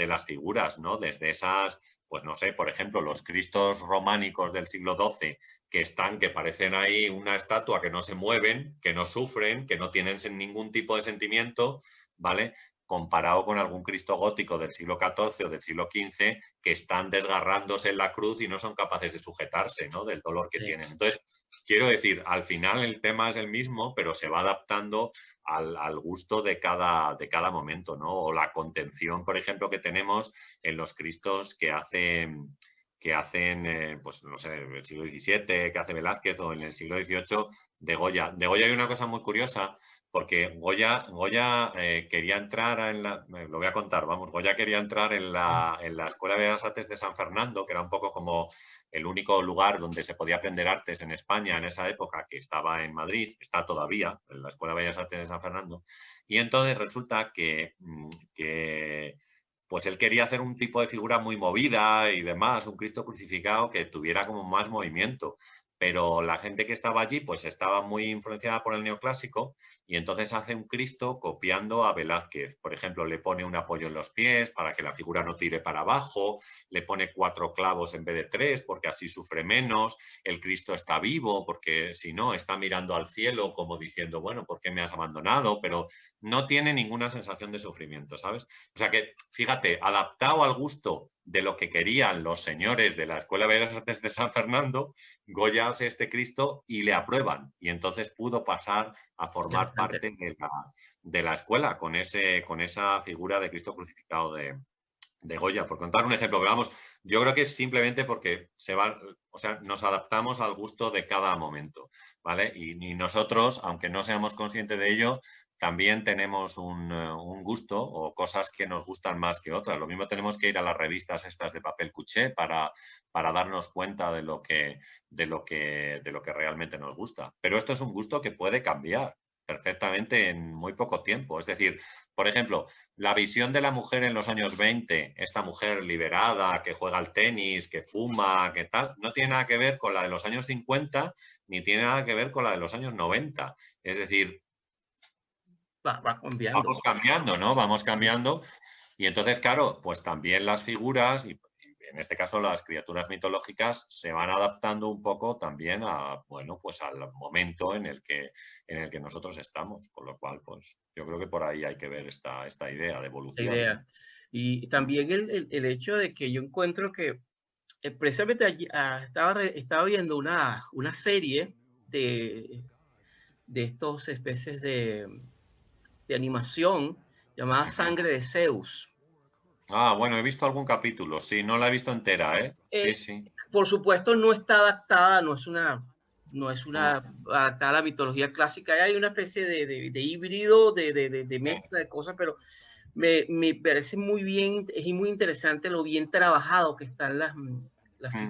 B: las figuras, ¿no? Desde esas, pues no sé, por ejemplo, los Cristos románicos del siglo XII que parecen ahí una estatua que no se mueven, que no sufren, que no tienen ningún tipo de sentimiento, ¿vale? Comparado con algún Cristo gótico del siglo XIV o del siglo XV que están desgarrándose en la cruz y no son capaces de sujetarse, ¿no? Del dolor que tienen. Entonces, quiero decir, al final el tema es el mismo, pero se va adaptando al gusto de cada momento, ¿no? O la contención, por ejemplo, que tenemos en los Cristos que hacen, pues no sé, en el siglo XVII, que hace Velázquez, o en el siglo XVIII de Goya. De Goya hay una cosa muy curiosa, porque Goya quería entrar lo voy a contar, vamos, Goya quería entrar en la Escuela de Bellas Artes de San Fernando, que era un poco como el único lugar donde se podía aprender artes en España en esa época, que estaba en Madrid, está todavía, en la Escuela de Bellas Artes de San Fernando, y entonces resulta que pues él quería hacer un tipo de figura muy movida y demás, un Cristo crucificado que tuviera como más movimiento. Pero la gente que estaba allí pues estaba muy influenciada por el neoclásico y entonces hace un Cristo copiando a Velázquez. Por ejemplo, le pone un apoyo en los pies para que la figura no tire para abajo, le pone 4 clavos en vez de 3 porque así sufre menos, el Cristo está vivo porque si no está mirando al cielo como diciendo, bueno, ¿por qué me has abandonado? Pero no tiene ninguna sensación de sufrimiento, ¿sabes? O sea que, fíjate, adaptado al gusto de lo que querían los señores de la Escuela de Bellas Artes de San Fernando, Goya hace este Cristo y le aprueban. Y entonces pudo pasar a formar
A: Interesante.
B: parte de la escuela con esa figura de Cristo crucificado de Goya, por contar un ejemplo, pero vamos, yo creo que es simplemente porque o sea, nos adaptamos al gusto de cada momento, ¿vale? Y nosotros, aunque no seamos conscientes de ello, también tenemos un gusto o cosas que nos gustan más que otras. Lo mismo tenemos que ir a las revistas estas de papel cuché para darnos cuenta de lo que realmente nos gusta. Pero esto es un gusto que puede cambiar perfectamente en muy poco tiempo. Es decir, por ejemplo, la visión de la mujer en los años 20, esta mujer liberada, que juega al tenis, que fuma, que tal, no tiene nada que ver con la de los años 50, ni tiene nada que ver con la de los años 90. Es decir,
A: Va cambiando.
B: vamos cambiando, ¿no? Vamos cambiando. Y entonces, claro, pues también las figuras, y en este caso las criaturas mitológicas, se van adaptando un poco también bueno, pues al momento en el que nosotros estamos. Con lo cual, pues yo creo que por ahí hay que ver esta idea de
A: La
B: evolución, ¿no?
A: idea. Y
B: Mm.
A: también el hecho de que yo encuentro que precisamente estaba viendo una serie de, de estos especies de animación llamada
B: Ujú.
A: Sangre de Zeus.
B: Ah, bueno, he visto algún capítulo, sí, no la he visto entera, ¿eh? Sí,
A: Eh,
B: sí.
A: por supuesto, no está adaptada, no es
B: Mm,
A: una adaptada a la mitología clásica. Hay una especie de híbrido, de
B: sí.
A: mezcla de cosas, pero me parece muy bien, es muy interesante lo bien trabajado que están las
B: Mm.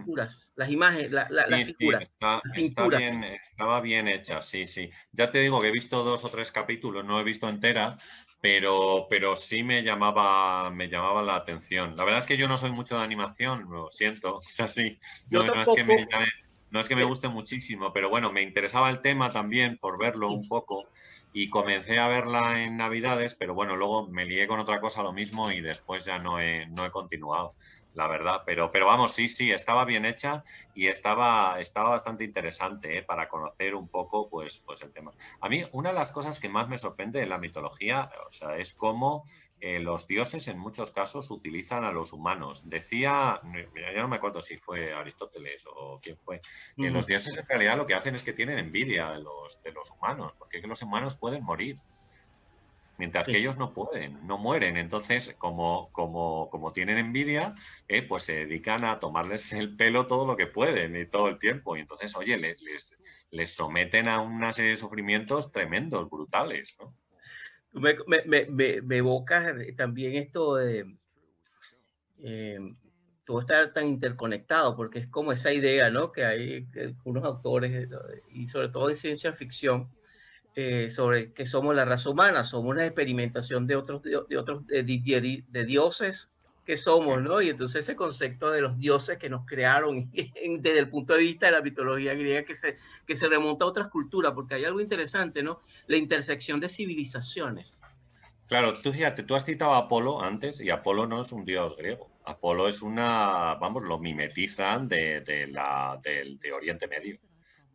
A: figuras, las imágenes, las
B: Sí, sí,
A: figuras, las
B: está
A: pinturas.
B: bien, estaba bien hecha, sí, sí. Ya te digo que he visto 2 o 3 capítulos, no he visto entera, pero sí me llamaba la atención. La verdad es que yo no soy mucho de animación, lo siento, es así.
A: Yo
B: No es que me
A: tampoco,
B: llame, no es que me
A: eh,
B: guste muchísimo, pero bueno, me interesaba el tema también por verlo un poco y comencé a verla en Navidades, pero bueno, luego me lié con otra cosa lo mismo y después ya no he continuado, la verdad. Pero vamos, sí, sí, estaba bien hecha y estaba bastante interesante, para conocer un poco pues el tema. A mí, una de las cosas que más me sorprende de la mitología, o sea, es cómo los dioses en muchos casos utilizan a los humanos. Decía, mira, ya no me acuerdo si fue Aristóteles o quién fue, que los dioses en realidad lo que hacen es que tienen envidia de los humanos, porque es que los humanos pueden morir. Mientras que
A: sí.
B: ellos no pueden, no mueren. Entonces, como tienen envidia, pues se dedican a tomarles el pelo todo lo que pueden y todo el tiempo. Y entonces, oye, les someten a una serie de sufrimientos tremendos, brutales, ¿no?
A: Me evoca también esto de eh, todo está tan interconectado, porque es como esa idea, ¿no? Que hay unos autores, y sobre todo en ciencia ficción, sobre que somos la raza humana, somos una experimentación de dioses que somos, ¿no? Y entonces ese concepto de los dioses que nos crearon desde el punto de vista de la mitología griega que se remonta a otras culturas, porque hay algo interesante, ¿no? La intersección de civilizaciones.
B: Claro, tú fíjate, tú has citado a Apolo antes y Apolo no es un dios griego. Apolo es vamos, lo mimetizan de Oriente Medio.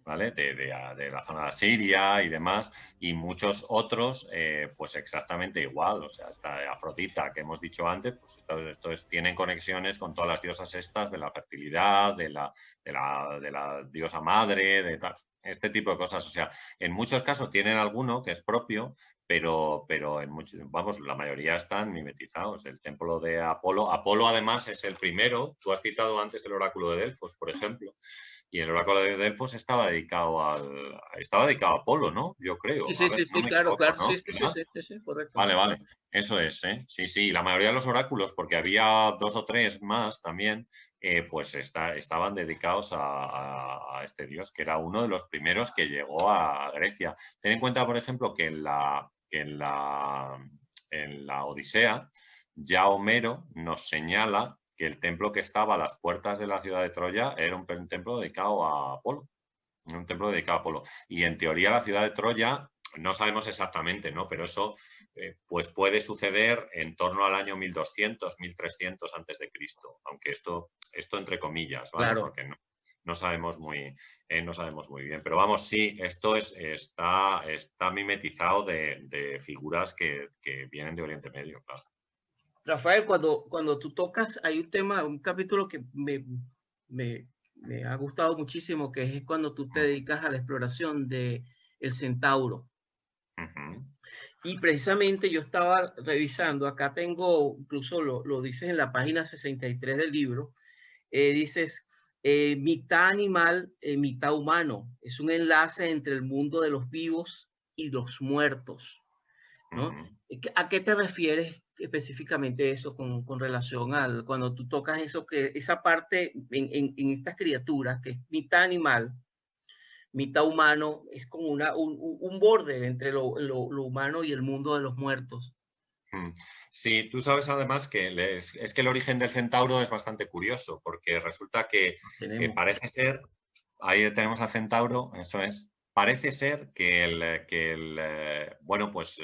B: ¿Vale? De la zona de Siria y demás, y muchos otros, pues exactamente igual. O sea, esta Afrodita que hemos dicho antes, pues tienen conexiones con todas las diosas estas de la fertilidad, de la diosa madre, de tal. este tipo de cosas. O sea, en muchos casos tienen alguno que es propio, pero en muchos, vamos, la mayoría están mimetizados. El templo de Apolo. Apolo, además, es el primero. Tú has citado antes el oráculo de Delfos, por ejemplo. Y el oráculo de Delfos estaba dedicado a Apolo, ¿no? Yo creo.
A: Sí,
B: A
A: sí,
B: ver,
A: sí,
B: no
A: sí,
B: me
A: claro,
B: equivoco,
A: claro, sí,
B: ¿no?
A: sí, sí,
B: ¿Verdad?
A: sí, sí, sí, correcto.
B: Vale, vale. Eso es, ¿eh? Sí, sí. La mayoría de los oráculos, porque había 2 o 3 más también, pues estaban dedicados a este dios, que era uno de los primeros que llegó a Grecia. Ten en cuenta, por ejemplo, que en la Odisea, ya Homero nos señala que el templo que estaba a las puertas de la ciudad de Troya era un templo dedicado a Apolo. Un templo dedicado a Apolo. Y en teoría la ciudad de Troya, no sabemos exactamente, ¿no? Pero eso pues puede suceder en torno al año 1200, 1300 antes de Cristo. Aunque esto entre comillas, ¿vale?
A: Claro.
B: Porque no sabemos no sabemos muy bien. Pero vamos, sí, esto está mimetizado de figuras que vienen de Oriente Medio, claro.
A: Rafael, cuando tú tocas, hay un tema, un capítulo que me ha gustado muchísimo, que es cuando tú te dedicas a la exploración de el Centauro.
B: Uh-huh.
A: Y precisamente yo estaba revisando, acá tengo, incluso lo dices en la página 63 del libro, dices, mitad animal, mitad humano. Es un enlace entre el mundo de los vivos y los muertos, ¿no?
B: Uh-huh.
A: ¿A qué te refieres específicamente eso con relación al, cuando tú tocas eso, que esa parte en estas criaturas, que es mitad animal, mitad humano, es como un borde entre lo humano y el mundo de los muertos?
B: Sí, tú sabes además que es que el origen del centauro es bastante curioso, porque resulta que
A: Tenemos.
B: parece ser, ahí tenemos al centauro, eso es, parece ser bueno, pues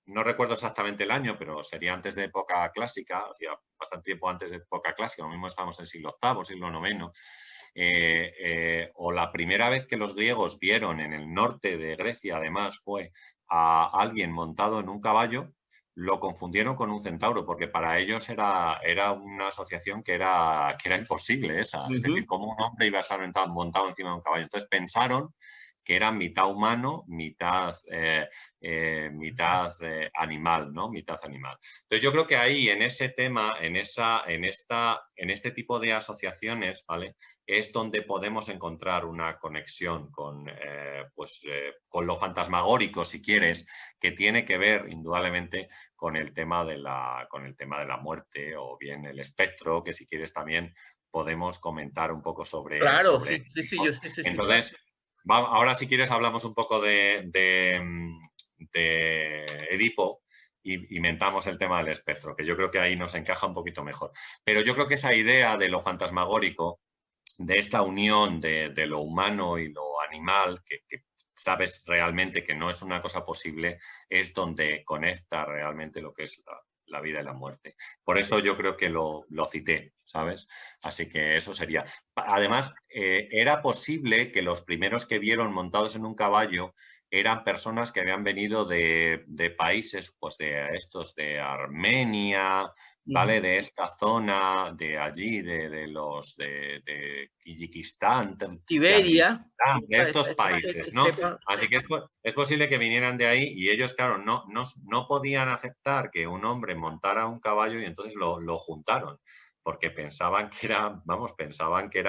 B: no recuerdo exactamente el año, pero sería antes de época clásica, hacía bastante tiempo antes de época clásica, lo mismo estamos en siglo VIII, siglo IX, o la primera vez que los griegos vieron en el norte de Grecia, además, fue a alguien montado en un caballo, lo confundieron con un centauro, porque para ellos era una asociación que era imposible esa. Es decir, cómo un hombre iba a estar montado encima de un caballo. Entonces pensaron que era mitad humano, mitad animal, ¿no? Mitad animal. Entonces yo creo que ahí, en ese tema, en este tipo de asociaciones, ¿vale? Es donde podemos encontrar una conexión con lo fantasmagórico, si quieres, que tiene que ver indudablemente con el tema de la muerte, o bien el espectro, que si quieres también podemos comentar un poco sobre
A: Claro, sí, sí, sí,
B: esto.
A: yo sí, sí, sí, claro.
B: Entonces, ahora si quieres hablamos un poco de Edipo y mentamos el tema del espectro, que yo creo que ahí nos encaja un poquito mejor. Pero yo creo que esa idea de lo fantasmagórico, de esta unión de lo humano y lo animal, que sabes realmente que no es una cosa posible, es donde conecta realmente lo que es la vida y la muerte. Por eso yo creo que lo cité, ¿sabes? Así que eso sería. Además, era posible que los primeros que vieron montados en un caballo eran personas que habían venido de países, pues de Armenia, ¿vale? De esta zona, de allí, de Kirguistán,
A: Iberia,
B: de estos países, ¿no?
A: sepa,
B: Así que es posible que vinieran de ahí, y ellos, claro, no podían aceptar que un hombre montara un caballo, y entonces lo juntaron, porque pensaban que era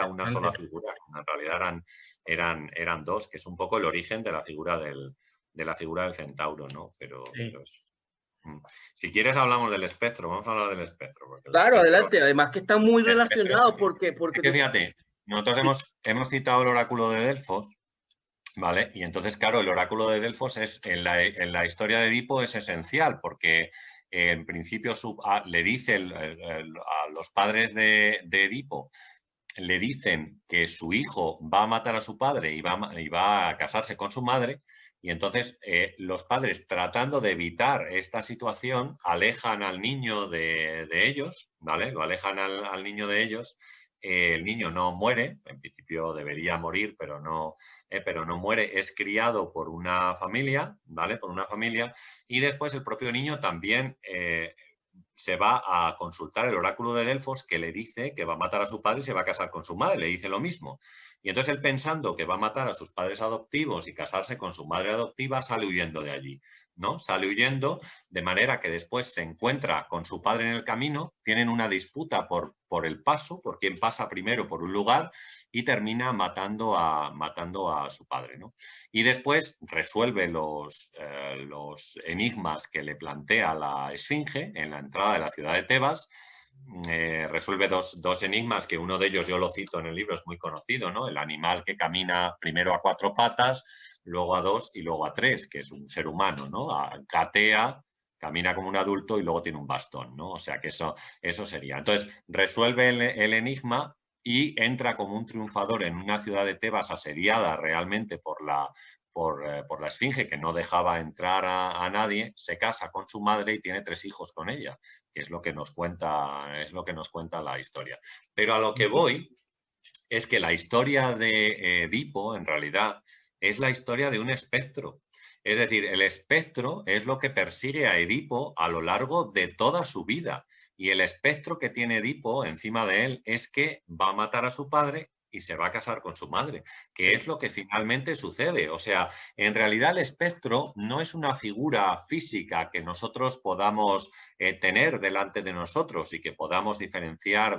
B: una sola figura, en realidad eran dos, que es un poco el origen de la figura del centauro, ¿no? Pero
A: sí.
B: eso. Si quieres hablamos del espectro, vamos a hablar del espectro. Porque el
A: Claro,
B: espectro,
A: adelante. Además que está muy
B: el espectro
A: relacionado
B: es
A: porque
B: que
A: tú...
B: fíjate, nosotros
A: Sí,
B: hemos citado el oráculo de Delfos, ¿vale? Y entonces, claro, el oráculo de Delfos en la historia de Edipo es esencial, porque en principio le dice a los padres de Edipo, le dicen que su hijo va a matar a su padre y va a casarse con su madre, y entonces los padres, tratando de evitar esta situación, alejan al niño de ellos, ¿vale? Lo alejan al niño de ellos. El niño no muere, en principio debería morir, pero no muere, es criado por una familia, ¿vale? Por una familia, y después el propio niño también se va a consultar el oráculo de Delfos, que le dice que va a matar a su padre y se va a casar con su madre, le dice lo mismo. Y entonces él, pensando que va a matar a sus padres adoptivos y casarse con su madre adoptiva, sale huyendo de allí, ¿no? Sale huyendo, de manera que después se encuentra con su padre en el camino, tienen una disputa por el paso, por quién pasa primero por un lugar, y termina matando a su padre, ¿no? Y después resuelve los enigmas que le plantea la Esfinge en la entrada de la ciudad de Tebas. Resuelve dos enigmas, que uno de ellos yo lo cito en el libro, es muy conocido, ¿no? El animal que camina primero a 4 patas, luego a 2 y luego a 3, que es un ser humano, ¿no? Gatea, camina como un adulto y luego tiene un bastón, ¿no? O sea que eso sería. Entonces, resuelve el enigma y entra como un triunfador en una ciudad de Tebas asediada realmente por la Esfinge, que no dejaba entrar a nadie. Se casa con su madre y tiene 3 hijos con ella, que es lo que nos cuenta la historia. Pero a lo que voy es que la historia de Edipo, en realidad, es la historia de un espectro. Es decir, el espectro es lo que persigue a Edipo a lo largo de toda su vida. Y el espectro que tiene Edipo encima de él es que va a matar a su padre y se va a casar con su madre, que es lo que finalmente sucede. O sea, en realidad el espectro no es una figura física que nosotros podamos tener delante de nosotros y que podamos diferenciar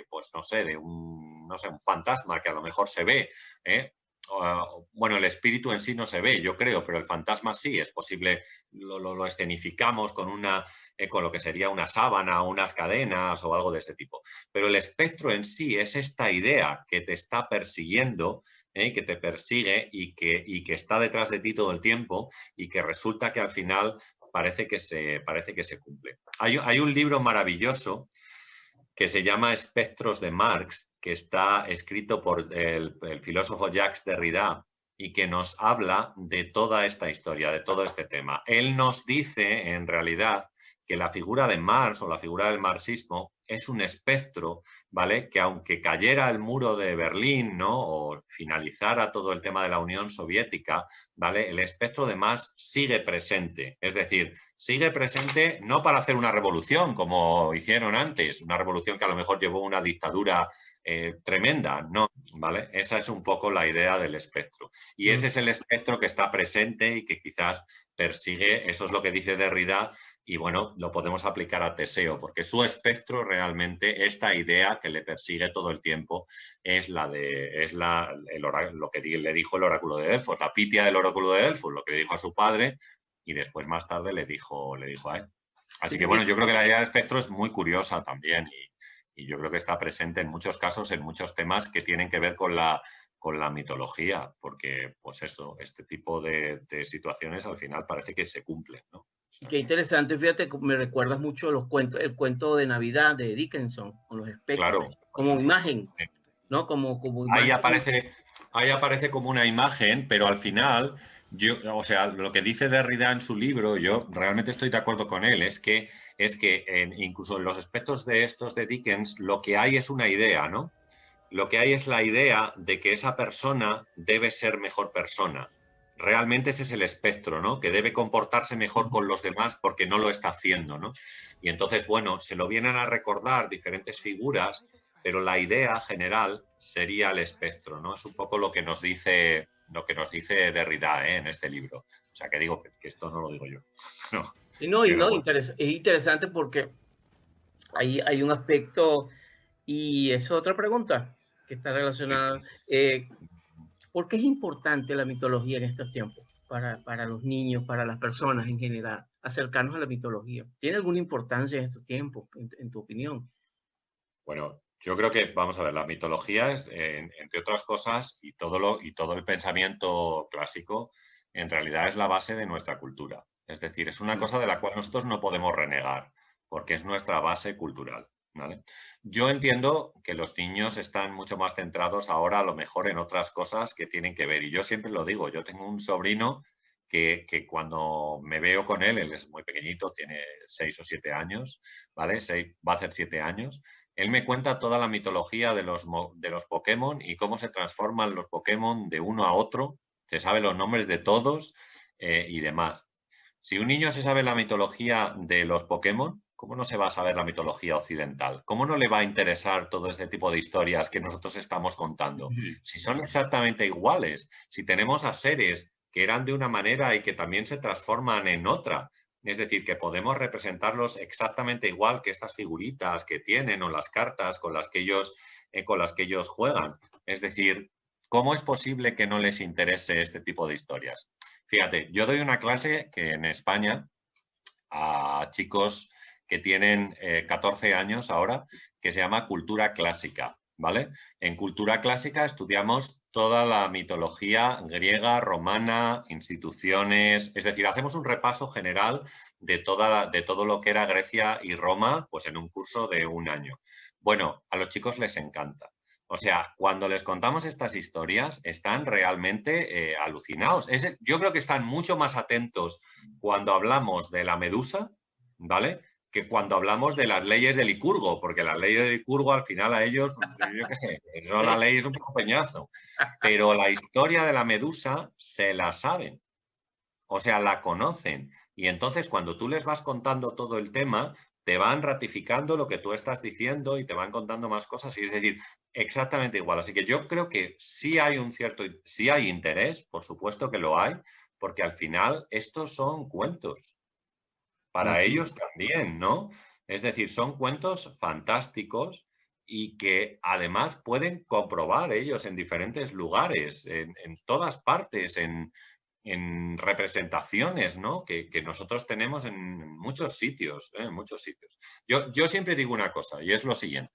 B: pues no sé, de un fantasma que a lo mejor se ve, ¿eh? Bueno, el espíritu en sí no se ve, yo creo, pero el fantasma sí, es posible, lo escenificamos con lo que sería una sábana o unas cadenas o algo de este tipo. Pero el espectro en sí es esta idea que te está persiguiendo, que te persigue y que está detrás de ti todo el tiempo, y que resulta que al final parece que se cumple. Hay un libro maravilloso que se llama Espectros de Marx, que está escrito por el filósofo Jacques Derrida, y que nos habla de toda esta historia, de todo este tema. Él nos dice, en realidad, que la figura de Marx o la figura del marxismo es un espectro, ¿vale? Que aunque cayera el muro de Berlín, ¿no? O finalizara todo el tema de la Unión Soviética, ¿vale? El espectro de Marx sigue presente. Es decir, sigue presente no para hacer una revolución como hicieron antes, una revolución que a lo mejor llevó una dictadura tremenda, no, ¿vale? Esa es un poco la idea del espectro. Y ese es el espectro que está presente y que quizás persigue, eso es lo que dice Derrida, y bueno, lo podemos aplicar a Teseo, porque su espectro realmente, esta idea que le persigue todo el tiempo, es lo que le dijo el oráculo de Delfos, la pitia del oráculo de Delfos, lo que le dijo a su padre, y después más tarde le dijo a él. Así que bueno, yo creo que la idea del espectro es muy curiosa también, y yo creo que está presente en muchos casos, en muchos temas que tienen que ver con la mitología, porque pues eso, este tipo de situaciones al final parece que se cumplen, ¿no? O sea,
A: Qué interesante, fíjate, me recuerdas mucho los cuentos, el cuento de Navidad de Dickinson, con los espectros,
B: claro,
A: como imagen,
B: sí.
A: ¿no? Como
B: Ahí
A: imagen.
B: aparece como una imagen, pero al final, o sea, lo que dice Derrida en su libro, yo realmente estoy de acuerdo con él, es que incluso en los aspectos de estos de Dickens, lo que hay es una idea, ¿no? Lo que hay es la idea de que esa persona debe ser mejor persona. Realmente ese es el espectro, ¿no? Que debe comportarse mejor con los demás porque no lo está haciendo, ¿no? Y entonces, bueno, se lo vienen a recordar diferentes figuras, pero la idea general sería el espectro, ¿no? Es un poco lo que nos dice Derrida, en este libro. O sea, que digo que esto no lo digo yo. No,
A: Y no,
B: pero bueno.
A: es interesante porque hay un aspecto, y es otra pregunta que está
B: Sí,
A: relacionada.
B: sí.
A: ¿Por qué es importante la mitología en estos tiempos? Para los niños, para las personas en general, acercarnos a la mitología. ¿Tiene alguna importancia en estos tiempos, en tu opinión?
B: Bueno, yo creo que, vamos a ver, la mitología es, entre otras cosas, y todo el pensamiento clásico, en realidad es la base de nuestra cultura. Es decir, es una cosa de la cual nosotros no podemos renegar, porque es nuestra base cultural, ¿vale? Yo entiendo que los niños están mucho más centrados ahora, a lo mejor, en otras cosas que tienen que ver. Y yo siempre lo digo, yo tengo un sobrino que cuando me veo con él es muy pequeñito, tiene 6 o 7 años, ¿vale? Va a ser 7 años. Él me cuenta toda la mitología de los Pokémon y cómo se transforman los Pokémon de uno a otro. Se sabe los nombres de todos y demás. Si un niño se sabe la mitología de los Pokémon, ¿cómo no se va a saber la mitología occidental? ¿Cómo no le va a interesar todo este tipo de historias que nosotros estamos contando? Si son exactamente iguales, si tenemos a seres que eran de una manera y que también se transforman en otra, es decir, que podemos representarlos exactamente igual que estas figuritas que tienen o las cartas con las que ellos juegan. Es decir, ¿cómo es posible que no les interese este tipo de historias? Fíjate, yo doy una clase que en España a chicos que tienen 14 años ahora, que se llama Cultura Clásica, ¿vale? En Cultura Clásica estudiamos toda la mitología griega, romana, instituciones, es decir, hacemos un repaso general de todo lo que era Grecia y Roma, pues en un curso de un año. Bueno, a los chicos les encanta. O sea, cuando les contamos estas historias, están realmente alucinados. Yo creo que están mucho más atentos cuando hablamos de la medusa, ¿vale? Que cuando hablamos de las leyes de Licurgo, porque las leyes de Licurgo al final a ellos, yo qué sé, eso la ley es un poco peñazo. Pero la historia de la medusa se la saben, o sea, la conocen. Y entonces cuando tú les vas contando todo el tema, te van ratificando lo que tú estás diciendo y te van contando más cosas. Y es decir, exactamente igual. Así que yo creo que sí hay sí hay interés, por supuesto que lo hay, porque al final estos son cuentos. Para
A: Ujú.
B: ellos también, ¿no? Es decir, son cuentos fantásticos y que además pueden comprobar ellos en diferentes lugares, en todas partes, en representaciones, ¿no? Que nosotros tenemos en muchos sitios, ¿eh? En muchos sitios. Yo siempre digo una cosa, y es lo siguiente.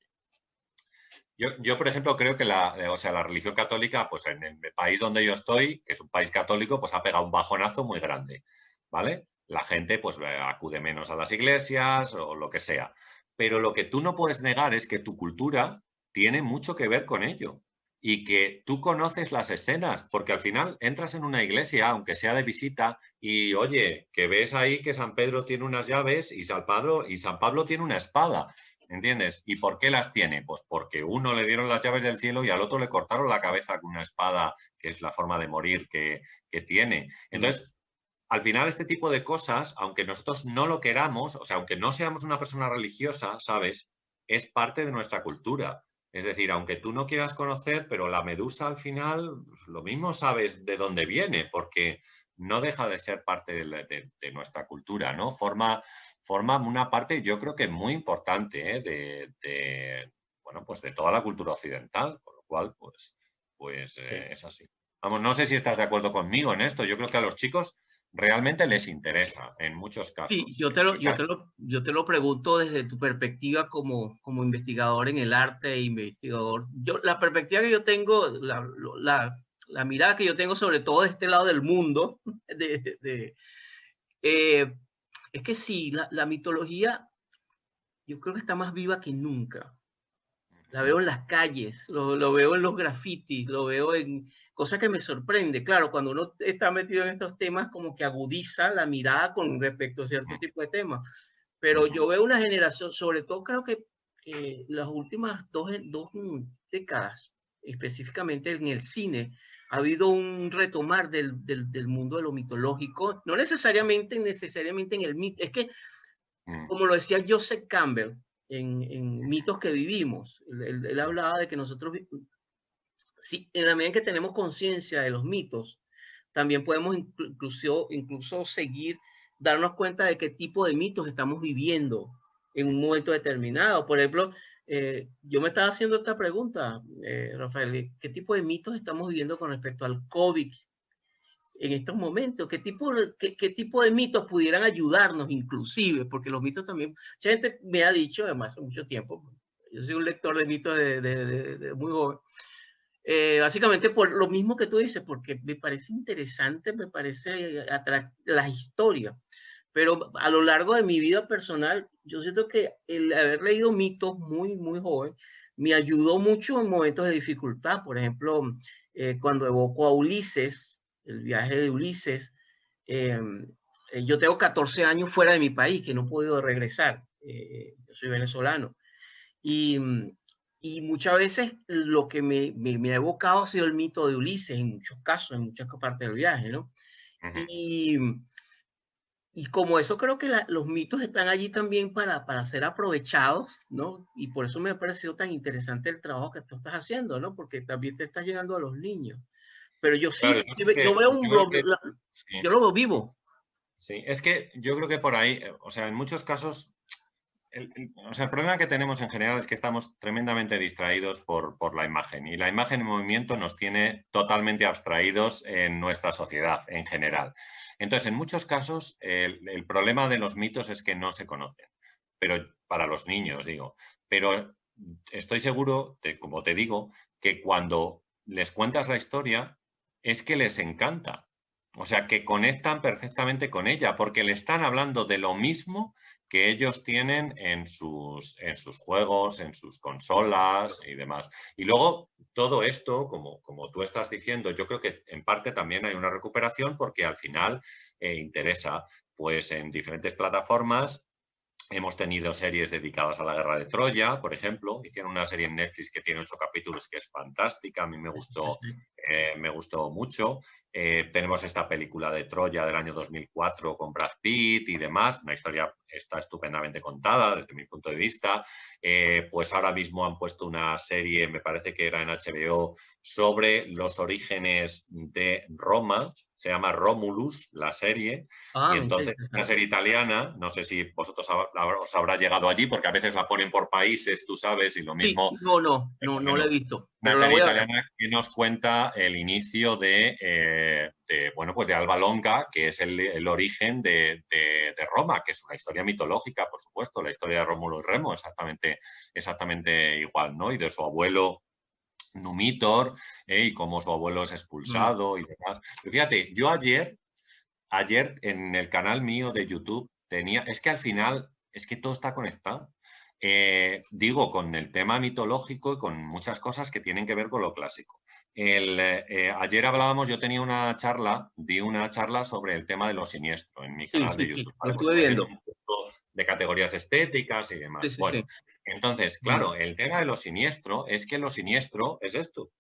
B: Yo, por ejemplo, creo que o sea, la religión católica, pues en el país donde yo estoy, que es un país católico, pues ha pegado un bajonazo muy grande, ¿vale? La gente pues acude menos a las iglesias o lo que sea. Pero lo que tú no puedes negar es que tu cultura tiene mucho que ver con ello y que tú conoces las escenas, porque al final entras en una iglesia, aunque sea de visita, y oye, que ves ahí que San Pedro tiene unas llaves y San Pablo tiene una espada. ¿Entiendes? ¿Y por qué las tiene? Pues porque uno le dieron las llaves del cielo y al otro le cortaron la cabeza con una espada, que es la forma de morir que tiene.
A: Mm.
B: Entonces, al final este tipo de cosas, aunque nosotros no lo queramos, o sea, aunque no seamos una persona religiosa, ¿sabes? Es parte de nuestra cultura. Es decir, aunque tú no quieras conocer, pero la medusa al final, pues, lo mismo sabes de dónde viene, porque no deja de ser parte de nuestra cultura, ¿no? Forma una parte, yo creo que muy importante, ¿eh? Bueno, pues de toda la cultura occidental, con lo cual,
A: Sí.
B: es así. Vamos, no sé si estás de acuerdo conmigo en esto. Yo creo que a los chicos realmente les interesa en muchos
A: Sí,
B: casos.
A: yo te lo pregunto desde tu perspectiva como investigador en el arte e investigador. La perspectiva que yo tengo, la mirada que yo tengo sobre todo de este lado del mundo, eh, es que sí, la mitología yo creo que está más viva que nunca. La veo en las calles, lo veo en los grafitis, lo veo en cosas que me sorprende. Claro, cuando uno está metido en estos temas, como que agudiza la mirada con respecto a cierto tipo de temas. Pero yo veo una generación, sobre todo creo que las últimas dos décadas, específicamente en el cine, ha habido un retomar del mundo de lo mitológico, no necesariamente en el mito, es que como lo decía Joseph Campbell en Mitos que Vivimos, él hablaba de que nosotros, si, en la medida en que tenemos conciencia de los mitos, también podemos incluso seguir, darnos cuenta de qué tipo de mitos estamos viviendo en un momento determinado. Por ejemplo, yo me estaba haciendo esta pregunta, Rafael, ¿qué tipo de mitos estamos viviendo con respecto al COVID en estos momentos? ¿Qué tipo de mitos pudieran ayudarnos inclusive? Porque los mitos también, mucha gente me ha dicho, además hace mucho tiempo, yo soy un lector de mitos de muy joven, básicamente por lo mismo que tú dices, porque me parece interesante, me parece la historia. Pero a lo largo de mi vida personal, yo siento que el haber leído mitos muy joven me ayudó mucho en momentos de dificultad. Por ejemplo, cuando evoco a Ulises, el viaje de Ulises, eh, yo tengo 14 años fuera de mi país, que no he podido regresar. Yo soy venezolano. Y, y muchas veces lo que me ha evocado ha sido el mito de Ulises, en muchos casos, en muchas partes del viaje, ¿no? Y, Y como eso creo que los mitos están allí también para ser aprovechados, ¿no? Y por eso me ha parecido tan interesante el trabajo que tú estás haciendo, ¿no? Porque también te estás llegando a los niños. Pero yo
B: Claro,
A: sí, yo veo un,
B: sí,
A: yo lo veo vivo.
B: sí. Es que yo creo que por ahí, o sea, en muchos casos o sea, el problema que tenemos en general es que estamos tremendamente distraídos por la imagen y la imagen en movimiento nos tiene totalmente abstraídos en nuestra sociedad en general. Entonces, en muchos casos, el problema de los mitos es que no se conocen, pero para los niños, digo. Pero estoy seguro, como te digo, que cuando les cuentas la historia es que les encanta. O sea, que conectan perfectamente con ella porque le están hablando de lo mismo que ellos tienen en sus juegos, en sus consolas y demás. Y luego todo esto, como tú estás diciendo, yo creo que en parte también hay una recuperación porque al final interesa, pues en diferentes plataformas. Hemos tenido series dedicadas a la guerra de Troya, por ejemplo. Hicieron una serie en Netflix que tiene 8 capítulos que es fantástica. A mí me gustó mucho. Tenemos esta película de Troya del año 2004 con Brad Pitt y demás. Una historia está estupendamente contada desde mi punto de vista. Pues ahora mismo han puesto una serie, me parece que era en HBO, sobre los orígenes de Roma. Se llama Romulus, la serie. Y
A: Ah, me
B: entonces, una
A: interesa.
B: serie italiana, no sé si vosotros os habrá llegado allí, porque a veces la ponen por países, tú sabes, y lo
A: Sí,
B: mismo,
A: no la he
B: bueno,
A: visto,
B: una
A: pero la
B: serie
A: voy a ver.
B: italiana que nos cuenta el inicio bueno, pues de Alba Longa, que es el origen de Roma, que es una historia mitológica, por supuesto, la historia de Rómulo y Remo, exactamente igual, ¿no? Y de su abuelo Numitor, y cómo su abuelo es
A: Mm.
B: expulsado y demás. Pero fíjate, yo ayer en el canal mío de YouTube es que al final, es que todo está conectado. Digo, con el tema mitológico y con muchas cosas que tienen que ver con lo clásico. Ayer hablábamos, yo di una charla sobre el tema de lo siniestro en mi
A: Sí,
B: canal de
A: sí, sí,
B: YouTube,
A: lo
B: ¿vale? Pues
A: estuve
B: estoy haciendo
A: viendo.
B: un curso de categorías estéticas y
A: Sí,
B: demás.
A: sí,
B: Bueno,
A: sí.
B: entonces,
A: Mm.
B: claro, el tema de lo siniestro es que lo siniestro es esto.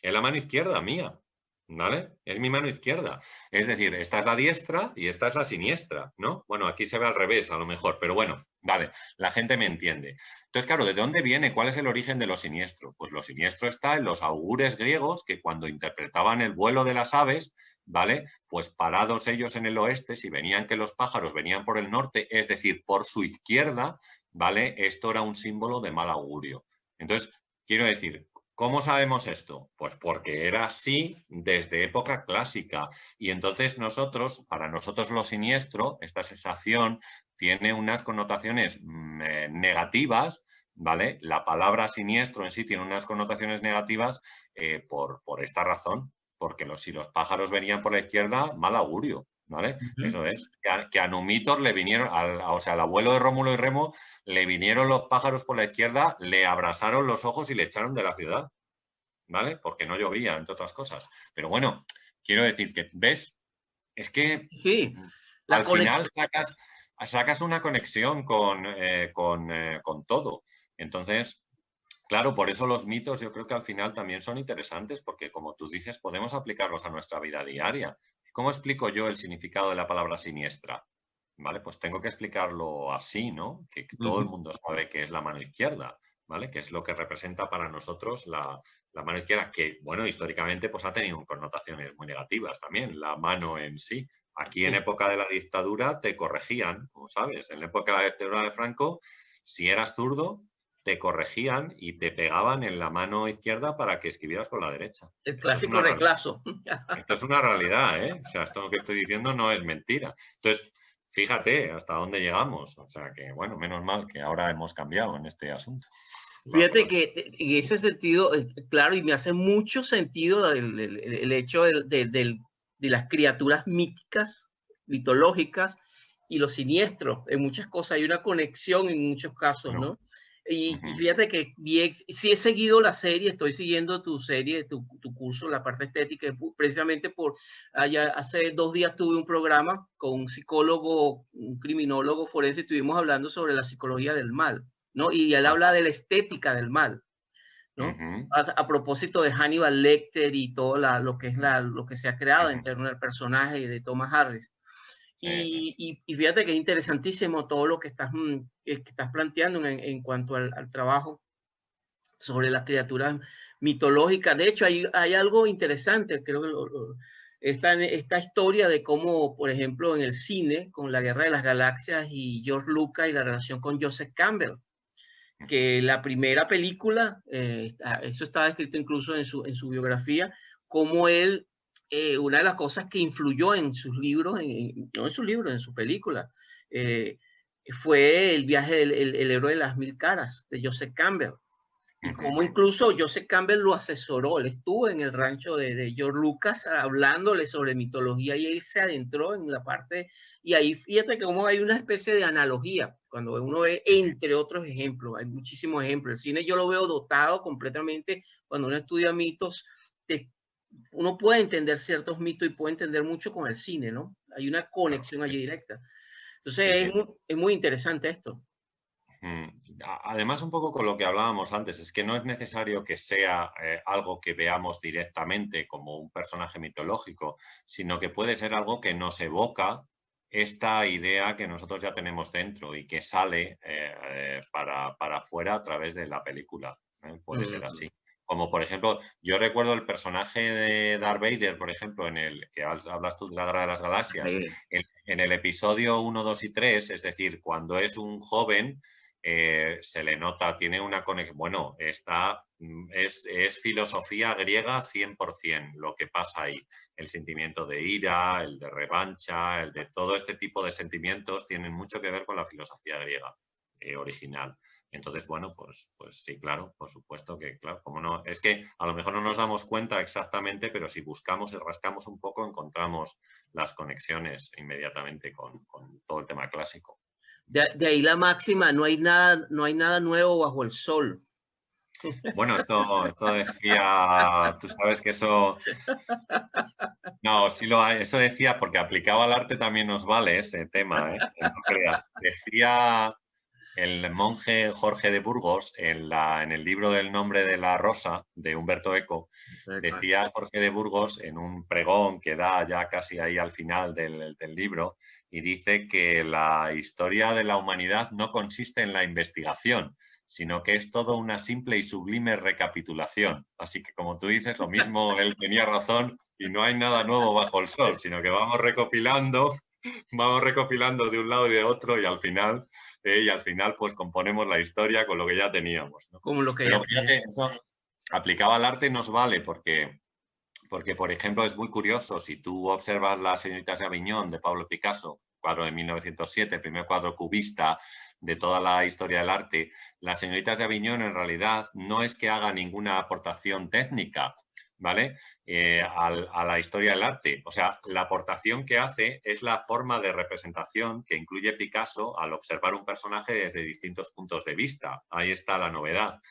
B: Es la mano izquierda mía, ¿vale? Es mi mano izquierda. Es decir, esta es la diestra y esta es la siniestra, ¿no? Bueno, aquí se ve al revés a lo mejor, pero bueno, vale, la gente me entiende. Entonces, claro, ¿de dónde viene? ¿Cuál es el origen de lo siniestro? Pues lo siniestro está en los augures griegos que cuando interpretaban el vuelo de las aves, ¿vale? Pues parados ellos en el oeste, si venían que los pájaros venían por el norte, es decir, por su izquierda, ¿vale? Esto era un símbolo de mal augurio. Entonces, quiero decir, ¿cómo sabemos esto? Pues porque era así desde época clásica. Y entonces para nosotros lo siniestro, esta sensación tiene unas connotaciones negativas, ¿vale? La palabra siniestro en sí tiene unas connotaciones negativas por esta razón, porque si los pájaros venían por la izquierda, mal augurio, ¿vale?
A: Ujú.
B: Eso es. Que a Numitor le vinieron, o sea, al abuelo de Rómulo y Remo, le vinieron los pájaros por la izquierda, le abrasaron los ojos y le echaron de la ciudad, ¿vale? Porque no llovía, entre otras cosas. Pero bueno, quiero decir que, ¿ves? Es que
A: Sí, la
B: al
A: conexión.
B: final sacas una conexión con todo. Entonces, claro, por eso los mitos yo creo que al final también son interesantes, porque como tú dices, podemos aplicarlos a nuestra vida diaria. ¿Cómo explico yo el significado de la palabra siniestra? ¿Vale? Pues tengo que explicarlo así, ¿no? Que todo el mundo sabe que es la mano izquierda, ¿vale? Que es lo que representa para nosotros la mano izquierda, que, bueno, históricamente pues ha tenido connotaciones muy negativas también, la mano en sí. Aquí en
A: Sí,
B: época de la dictadura te corregían, como sabes, en la época de la dictadura de Franco, si eras zurdo, te corregían y te pegaban en la mano izquierda para que escribieras con la derecha.
A: el
B: Esto es
A: clásico
B: una realidad.
A: reclaso.
B: Esto es una realidad, ¿eh? O sea, esto que estoy diciendo no es mentira. Entonces, fíjate hasta dónde llegamos. O sea, que bueno, menos mal que ahora hemos cambiado en este asunto. La
A: Fíjate
B: verdad.
A: que en ese sentido, claro, y me hace mucho sentido el hecho de las criaturas míticas, mitológicas y lo siniestro. En muchas cosas hay una conexión en muchos casos,
B: Bueno,
A: ¿no? Y
B: ujú.
A: fíjate que bien, sí he seguido la serie, estoy siguiendo tu serie, tu curso, la parte estética, precisamente hace 2 días tuve un programa con un psicólogo, un criminólogo forense, y estuvimos hablando sobre la psicología del mal, ¿no? Y él habla
B: Ajá,
A: de la estética del mal, ¿no?
B: ujú,
A: A propósito de Hannibal Lecter y todo lo que es lo que se ha creado en
B: ujú.
A: torno al personaje de Thomas Harris. Y fíjate que es interesantísimo todo lo que estás planteando en cuanto al trabajo sobre las criaturas mitológicas. De hecho, hay algo interesante, creo que esta historia de cómo, por ejemplo, en el cine, con la Guerra de las Galaxias y George Lucas y la relación con Joseph Campbell, que la primera película, eso estaba escrito incluso en su biografía, como él, una de las cosas que influyó en sus libros, no en sus libros, en su película, fue el viaje del héroe de las mil caras, de Joseph Campbell. Y como incluso Joseph Campbell lo asesoró, él estuvo en el rancho de George Lucas hablándole sobre mitología y él se adentró en la parte, y ahí fíjate que como hay una especie de analogía, cuando uno ve entre otros ejemplos, hay muchísimos ejemplos, el cine yo lo veo dotado completamente, cuando uno estudia mitos, uno puede entender ciertos mitos y puede entender mucho con el cine, ¿no? Hay una conexión allí directa. Entonces
B: Sí, sí.
A: es muy interesante esto.
B: Además, un poco con lo que hablábamos antes, es que no es necesario que sea algo que veamos directamente como un personaje mitológico, sino que puede ser algo que nos evoca esta idea que nosotros ya tenemos dentro y que sale para afuera a través de la película. Puede ser así. Como por ejemplo, yo recuerdo el personaje de Darth Vader, por ejemplo, en el que hablas tú de la Guerra de las Galaxias, en el episodio 1, 2 y 3, es decir, cuando es un joven, se le nota, tiene una conexión, bueno, es filosofía griega 100%, lo que pasa ahí, el sentimiento de ira, el de revancha, el de todo este tipo de sentimientos tienen mucho que ver con la filosofía griega original. Entonces, bueno, pues sí, claro, por supuesto que, claro, como no, es que a lo mejor no nos damos cuenta exactamente, pero si buscamos y rascamos un poco, encontramos las conexiones inmediatamente con todo el tema clásico.
A: De ahí la máxima, no hay nada nuevo bajo el sol.
B: Bueno, esto decía, tú sabes que eso, no, sí eso decía, porque aplicado al arte también nos vale ese tema, ¿eh? No creas. Decía el monje Jorge de Burgos en el libro del nombre de la rosa de Humberto Eco, decía Jorge de Burgos en un pregón que da ya casi ahí al final del libro, y dice que la historia de la humanidad no consiste en la investigación, sino que es todo una simple y sublime recapitulación. Así que, como tú dices, lo mismo él tenía razón y no hay nada nuevo bajo el sol, sino que vamos recopilando de un lado y de otro y al final pues componemos la historia con lo que ya teníamos, ¿no?
A: Como lo que
B: Pero
A: ya
B: fíjate, eso aplicado al arte nos vale porque, por ejemplo, es muy curioso, si tú observas Las señoritas de Aviñón de Pablo Picasso, cuadro de 1907, el primer cuadro cubista de toda la historia del arte, Las señoritas de Aviñón en realidad no es que haga ninguna aportación técnica, ¿vale? A la historia del arte. O sea, la aportación que hace es la forma de representación que incluye Picasso al observar un personaje desde distintos puntos de vista. Ahí está la novedad.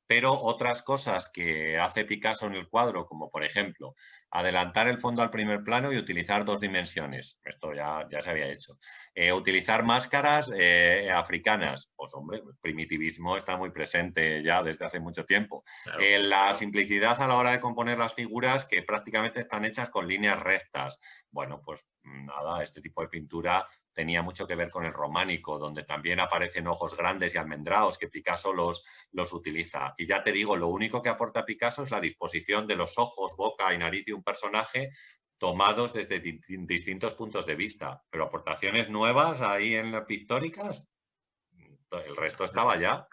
B: Pero otras cosas que hace Picasso en el cuadro, como por ejemplo, adelantar el fondo al primer plano y utilizar dos dimensiones. Esto ya se había hecho. Utilizar máscaras africanas. Pues hombre, el primitivismo está muy presente ya desde hace mucho tiempo.
A: Claro.
B: La simplicidad a la hora de componer las figuras que prácticamente están hechas con líneas rectas. Bueno, pues nada, este tipo de pintura tenía mucho que ver con el románico, donde también aparecen ojos grandes y almendrados, que Picasso los utiliza. Y ya te digo, lo único que aporta Picasso es la disposición de los ojos, boca y nariz de un personaje tomados desde distintos puntos de vista. Pero aportaciones nuevas ahí en las pictóricas, el resto estaba ya.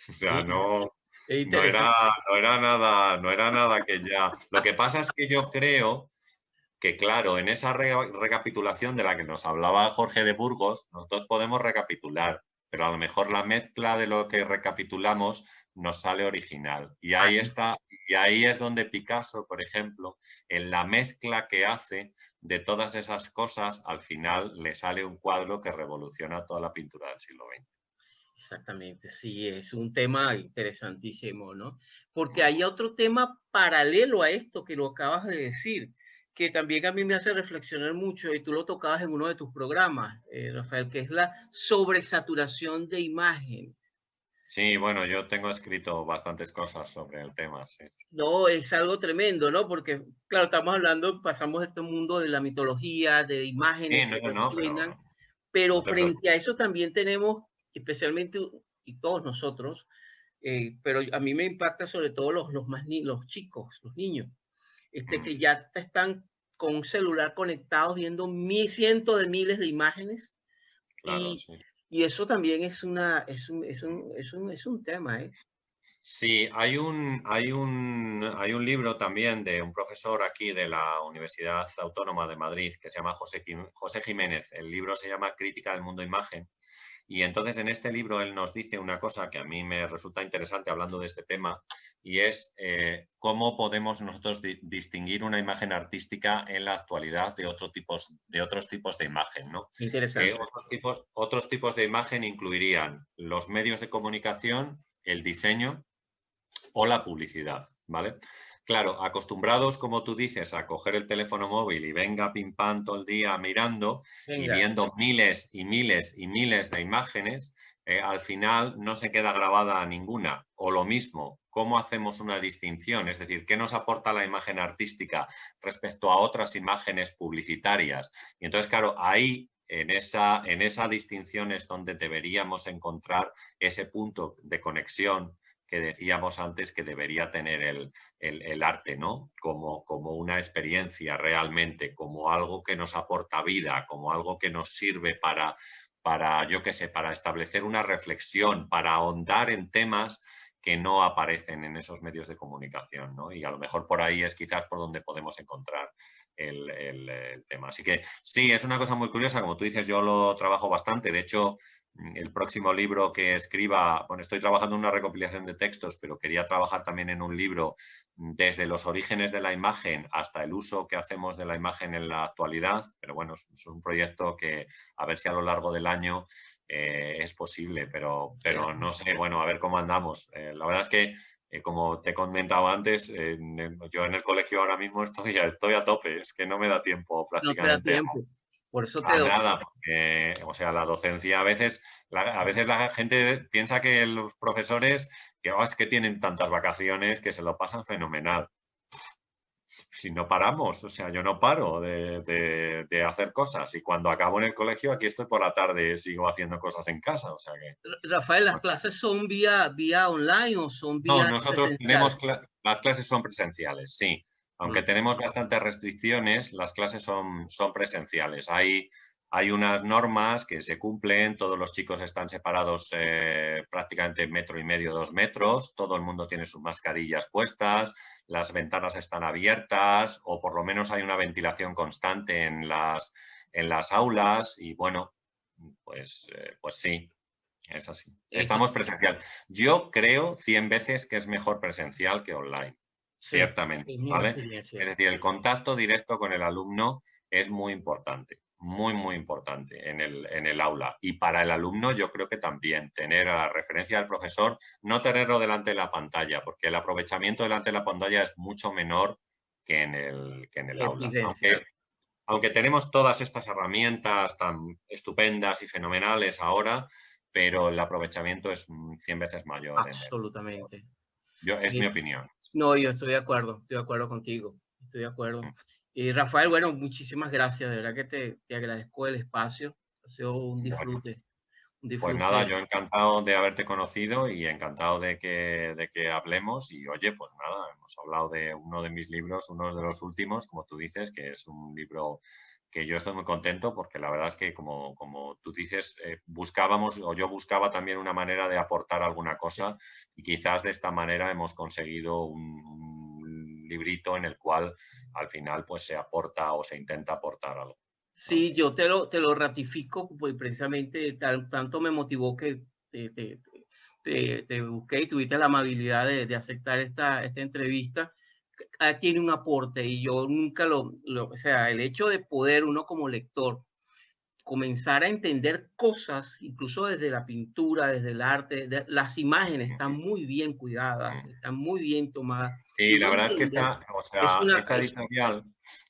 B: O sea, no era nada que ya... Lo que pasa es que yo creo que, claro, en esa recapitulación de la que nos hablaba Jorge de Burgos, nosotros podemos recapitular, pero a lo mejor la mezcla de lo que recapitulamos nos sale original. Y ahí está, y ahí es donde Picasso, por ejemplo, en la mezcla que hace de todas esas cosas, al final le sale un cuadro que revoluciona toda la pintura del siglo XX.
A: Exactamente, sí, es un tema interesantísimo, ¿no? Porque hay otro tema paralelo a esto que lo acabas de decir, que también a mí me hace reflexionar mucho, y tú lo tocabas en uno de tus programas, Rafael, que es la sobresaturación de imagen.
B: Sí, bueno, yo tengo escrito bastantes cosas sobre el tema, sí.
A: No, es algo tremendo, ¿no? Porque, claro, estamos hablando, pasamos de este mundo de la mitología, de
B: Sí,
A: imágenes que
B: no,
A: resuenan,
B: no
A: pero
B: te
A: frente a
B: preocupes.
A: eso también tenemos, especialmente, y todos nosotros, pero a mí me impacta sobre todo los chicos, los niños, que ya están con un celular conectados viendo cientos de miles de imágenes
B: Claro,
A: y,
B: sí.
A: y eso también es un tema, ¿eh?
B: Sí, hay un libro también de un profesor aquí de la Universidad Autónoma de Madrid que se llama José Jiménez. El libro se llama Crítica del mundo imagen. Y entonces en este libro él nos dice una cosa que a mí me resulta interesante hablando de este tema, y es cómo podemos nosotros distinguir una imagen artística en la actualidad de otros tipos de imagen, ¿no?
A: Interesante.
B: Otros tipos de imagen incluirían los medios de comunicación, el diseño o la publicidad, ¿vale? Claro, acostumbrados, como tú dices, a coger el teléfono móvil y venga pim pam todo el día mirando y
A: Venga,
B: viendo miles y miles y miles de imágenes, al final no se queda grabada ninguna. O lo mismo, ¿cómo hacemos una distinción? Es decir, ¿qué nos aporta la imagen artística respecto a otras imágenes publicitarias? Y entonces, claro, ahí en esa distinción es donde deberíamos encontrar ese punto de conexión que decíamos antes que debería tener el arte, ¿no? Como una experiencia realmente, como algo que nos aporta vida, como algo que nos sirve yo qué sé, para establecer una reflexión, para ahondar en temas que no aparecen en esos medios de comunicación, ¿no? Y a lo mejor por ahí es quizás por donde podemos encontrar el tema. Así que sí, es una cosa muy curiosa, como tú dices, yo lo trabajo bastante. De hecho, el próximo libro que escriba, bueno, estoy trabajando en una recopilación de textos, pero quería trabajar también en un libro desde los orígenes de la imagen hasta el uso que hacemos de la imagen en la actualidad. Pero bueno, es un proyecto que a ver si a lo largo del año es posible, pero no sé, bueno, a ver cómo andamos. La verdad es que como te comentaba antes, yo en el colegio ahora mismo estoy a tope, es que no me da tiempo
A: no te da
B: prácticamente
A: tiempo. Por eso te
B: a
A: doy.
B: nada, porque, o sea, la docencia a veces la gente piensa que los profesores, que es que tienen tantas vacaciones que se lo pasan fenomenal. Si no paramos, o sea, yo no paro de hacer cosas y cuando acabo en el colegio, aquí estoy por la tarde, sigo haciendo cosas en casa, o sea que...
A: Rafael, ¿las
B: Bueno.
A: clases son vía online o son
B: No,
A: vía
B: nosotros
A: presencial?
B: las clases son presenciales, sí. Aunque
A: Mm,
B: tenemos bastantes restricciones, las clases son presenciales. Hay unas normas que se cumplen, todos los chicos están separados prácticamente 1,5 metros, 2 metros, todo el mundo tiene sus mascarillas puestas, las ventanas están abiertas o por lo menos hay una ventilación constante en las aulas y bueno, pues sí, es así.
A: eso
B: Estamos presencial. Yo creo 100 veces que es mejor presencial que online,
A: sí,
B: ciertamente,
A: es mi
B: ¿vale? Es
A: experiencia.
B: decir, el contacto directo con el alumno es muy importante, muy, muy importante en el aula. Y para el alumno yo creo que también tener a la referencia del profesor, no tenerlo delante de la pantalla, porque el aprovechamiento delante de la pantalla es mucho menor que en el aula.
A: Evidencia.
B: Aunque tenemos todas estas herramientas tan estupendas y fenomenales ahora, pero el aprovechamiento es 100 veces mayor en el...
A: Absolutamente.
B: Es mi
A: Eh,
B: opinión.
A: no, yo estoy de acuerdo contigo, estoy de acuerdo. Y Rafael, bueno, muchísimas gracias, de verdad que te agradezco el espacio, ha sido
B: Bueno,
A: un
B: pues nada,
A: disfrute.
B: yo encantado de haberte conocido y encantado de que hablemos. Y oye, pues nada, hemos hablado de uno de mis libros, uno de los últimos, como tú dices, que es un libro que yo estoy muy contento porque la verdad es que, como tú dices, buscábamos o yo buscaba también una manera de aportar alguna cosa y quizás de esta manera hemos conseguido un librito en el cual al final pues se aporta o se intenta aportar algo, ¿no?
A: Sí, yo te lo ratifico, pues precisamente tanto me motivó que te, te- te busqué y tuviste la amabilidad de aceptar esta entrevista. Tiene un aporte y yo nunca o sea, el hecho de poder uno como lector comenzar a entender cosas, incluso desde la pintura, desde el arte, las imágenes están muy bien cuidadas, están muy bien tomadas. Y
B: Sí,
A: uno
B: la verdad es que
A: entender
B: o
A: es
B: sea,
A: una,
B: esta
A: es,
B: editorial,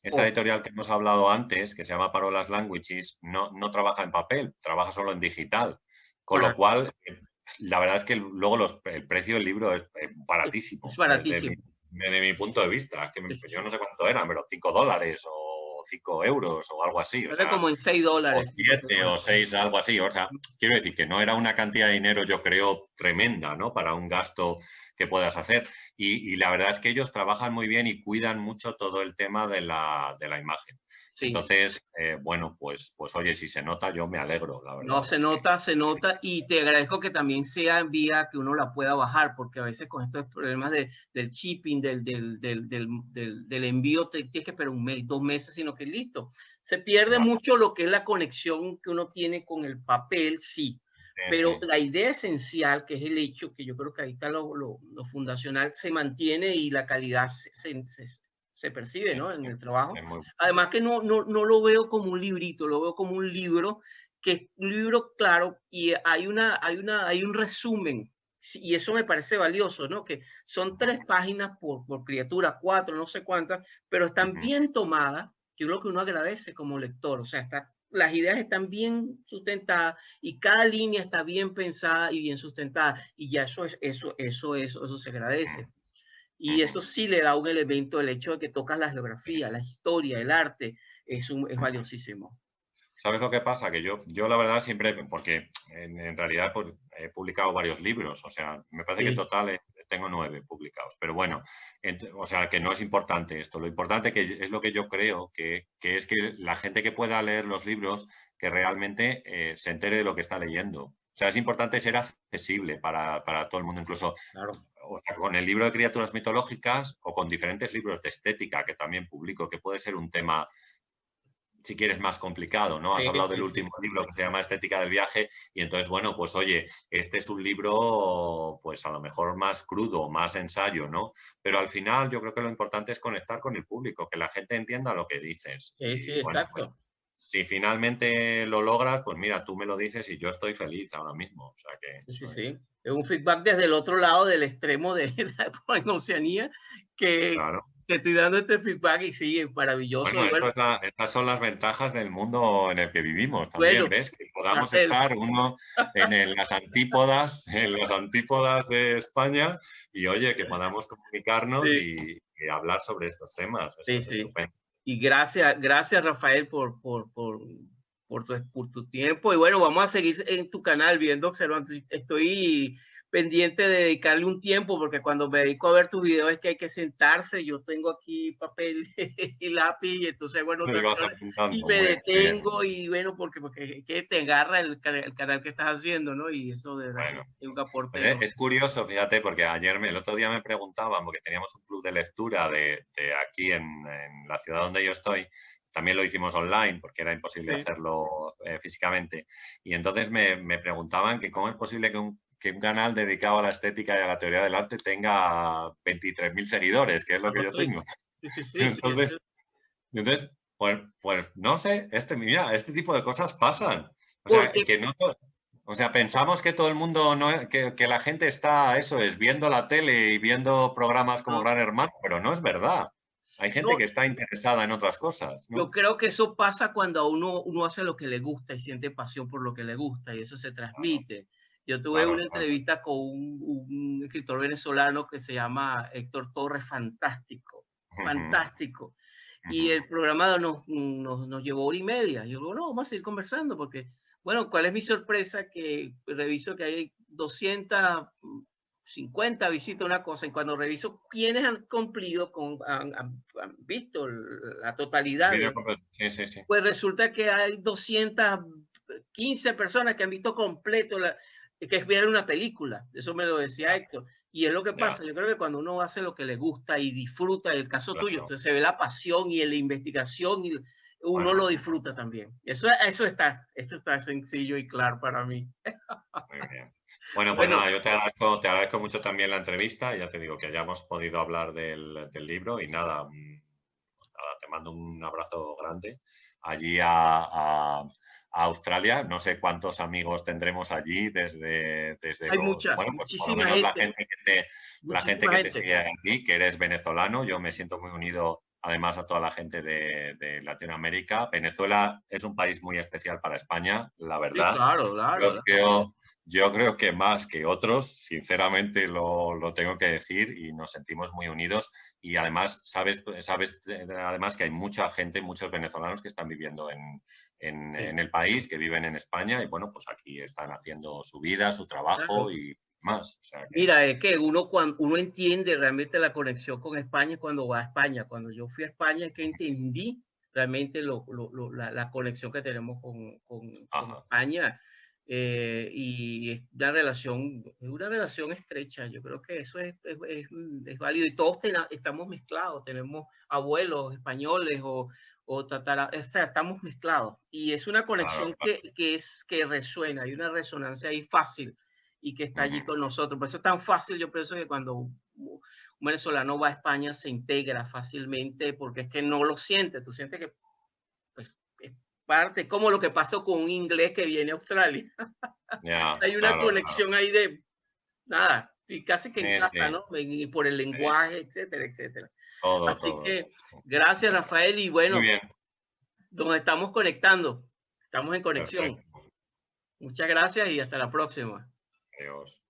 B: esta
A: oh,
B: editorial que hemos hablado antes, que se llama Parolas Languages, no trabaja en papel, trabaja solo en digital. Con lo
A: para,
B: cual, la verdad es que luego el precio del libro es baratísimo.
A: Es baratísimo.
B: Desde mi punto de vista. Es que yo no sé cuánto eran, pero $5 o 5 euros o algo así. O
A: Era
B: sea,
A: como en
B: o
A: $6.
B: 7 o 6, algo así. O sea, quiero decir que no era una cantidad de dinero, yo creo, tremenda, ¿no? Para un gasto que puedas hacer. Y la verdad es que ellos trabajan muy bien y cuidan mucho todo el tema de la imagen.
A: Sí.
B: Entonces, bueno, pues oye, si se nota, yo me alegro, la verdad.
A: No, se nota, y te agradezco que también sea en vía que uno la pueda bajar, porque a veces con estos problemas del shipping, del envío, tienes que esperar un mes, 2 meses, sino que listo. Se pierde mucho lo que es la conexión que uno tiene con el papel, sí, pero la idea esencial, que es el hecho, que yo creo que ahí está lo fundacional, se mantiene y la calidad se percibe, ¿no? En el trabajo. Además que no lo veo como un librito, lo veo como un libro, que es un libro claro, y hay un resumen, y eso me parece valioso, ¿no? Que son 3 páginas por criatura, 4, no sé cuántas, pero están bien tomadas, que es lo que uno agradece como lector. O sea, las ideas están bien sustentadas y cada línea está bien pensada y bien sustentada, y ya eso se agradece. Y eso sí le da un elemento, el hecho de que tocas la geografía, la historia, el arte, es valiosísimo.
B: ¿Sabes lo que pasa? Que yo la verdad siempre, porque en realidad pues, he publicado varios libros, o sea, me parece que en total tengo 9 publicados, pero bueno, o sea, que no es importante esto. Lo importante que es lo que yo creo, que es que la gente que pueda leer los libros, que realmente se entere de lo que está leyendo. O sea, es importante ser accesible para todo el mundo, incluso o sea, con el libro de criaturas mitológicas o con diferentes libros de estética que también publico, que puede ser un tema, si quieres, más complicado, ¿no? Has hablado del último libro que se llama Estética del viaje y entonces, bueno, pues oye, este es un libro, pues a lo mejor más crudo, más ensayo, ¿no? Pero al final yo creo que lo importante es conectar con el público, que la gente entienda lo que dices.
A: Sí,
B: bueno, pues,
A: exacto.
B: si finalmente lo logras, pues mira, tú me lo dices y yo estoy feliz ahora mismo. O sea que
A: sí. Es un feedback desde el otro lado del extremo de en Oceanía, que te estoy dando este feedback y sí, es maravilloso.
B: Bueno, estas son las ventajas del mundo en el que vivimos también, ¿ves? Que podamos estar uno en las antípodas de España y, oye, que podamos comunicarnos y hablar sobre estos temas. Eso es estupendo.
A: Y gracias, Rafael, por tu tiempo. Y bueno, vamos a seguir en tu canal viendo, observando. Estoy pendiente de dedicarle un tiempo, porque cuando me dedico a ver tus videos es que hay que sentarse. Yo tengo aquí papel y lápiz, y entonces, bueno, y me detengo, y bueno, porque que te agarra el canal que estás haciendo, ¿no? Y eso de verdad es un aporte.
B: Es curioso, fíjate, porque el otro día me preguntaban, porque teníamos un club de lectura de aquí en la ciudad donde yo estoy. También lo hicimos online porque era imposible hacerlo físicamente. Y entonces me preguntaban que cómo es posible que un canal dedicado a la estética y a la teoría del arte tenga 23.000 seguidores, que es lo que yo tengo. Entonces, pues no sé, mira, este tipo de cosas pasan. O sea, que no... O sea, pensamos que todo el mundo, que la gente está, viendo la tele y viendo programas como Gran Hermano, pero no es verdad. Hay gente que está interesada en otras cosas, ¿no?
A: Yo creo que eso pasa cuando uno hace lo que le gusta y siente pasión por lo que le gusta, y eso se transmite. Yo tuve una entrevista con un escritor venezolano que se llama Héctor Torres, fantástico. Y el programa nos llevó 1 hora y media. Yo digo, no, vamos a seguir conversando, porque, bueno, ¿cuál es mi sorpresa? Que reviso que hay 250 visitas, una cosa, y cuando reviso quiénes han cumplido, han visto la totalidad, pues resulta que hay 215 personas que han visto completo, que vieron una película. Eso me lo decía Héctor. Y es lo que pasa. Yo creo que cuando uno hace lo que le gusta y disfruta, el caso tuyo, entonces se ve la pasión y la investigación, y uno lo disfruta también. Eso está sencillo y claro para mí.
B: Muy bien. Bueno, pues nada, yo te agradezco mucho también la entrevista. Ya te digo que hayamos podido hablar del libro y nada, te mando un abrazo grande allí a Australia. No sé cuántos amigos tendremos allí desde
A: hay muchísima
B: por lo menos gente. La gente que te sigue aquí, que eres venezolano. Yo me siento muy unido además a toda la gente de Latinoamérica. Venezuela es un país muy especial para España, la
A: Sí,
B: verdad.
A: claro,
B: Yo
A: claro.
B: creo, yo creo que más que otros, sinceramente lo tengo que decir, y nos sentimos muy unidos. Y además, sabes además que hay mucha gente, muchos venezolanos que están viviendo
A: Sí,
B: en el país, que viven en España, y bueno, pues aquí están haciendo su vida, su trabajo
A: claro.
B: y más. O sea que,
A: Mira, es que uno cuando uno entiende realmente la conexión con España cuando va a España. Cuando yo fui a España es que entendí realmente la conexión que tenemos con
B: ajá.
A: España, y es una relación estrecha. Yo creo que eso es válido y todos estamos mezclados, tenemos abuelos españoles o sea, estamos mezclados y es una
B: Claro,
A: conexión
B: claro.
A: que resuena, hay una resonancia ahí fácil y que está allí
B: Ujú.
A: con nosotros. Por eso es tan fácil, yo pienso que cuando un venezolano va a España se integra fácilmente porque es que no lo siente, tú sientes que pues, es parte, como lo que pasó con un inglés que viene a Australia.
B: Ya,
A: Hay una
B: claro, claro.
A: conexión ahí de nada, y casi que en
B: Sí,
A: casa,
B: sí,
A: ¿no? Y por el
B: sí.
A: lenguaje, etcétera, etcétera.
B: Todo,
A: Así
B: todo. Sí,
A: que
B: sí.
A: gracias,
B: Venga.
A: Rafael, y
B: Muy
A: bueno,
B: bien,
A: nos estamos conectando, estamos en conexión.
B: perfecto.
A: Muchas gracias y hasta la próxima.
B: Adiós.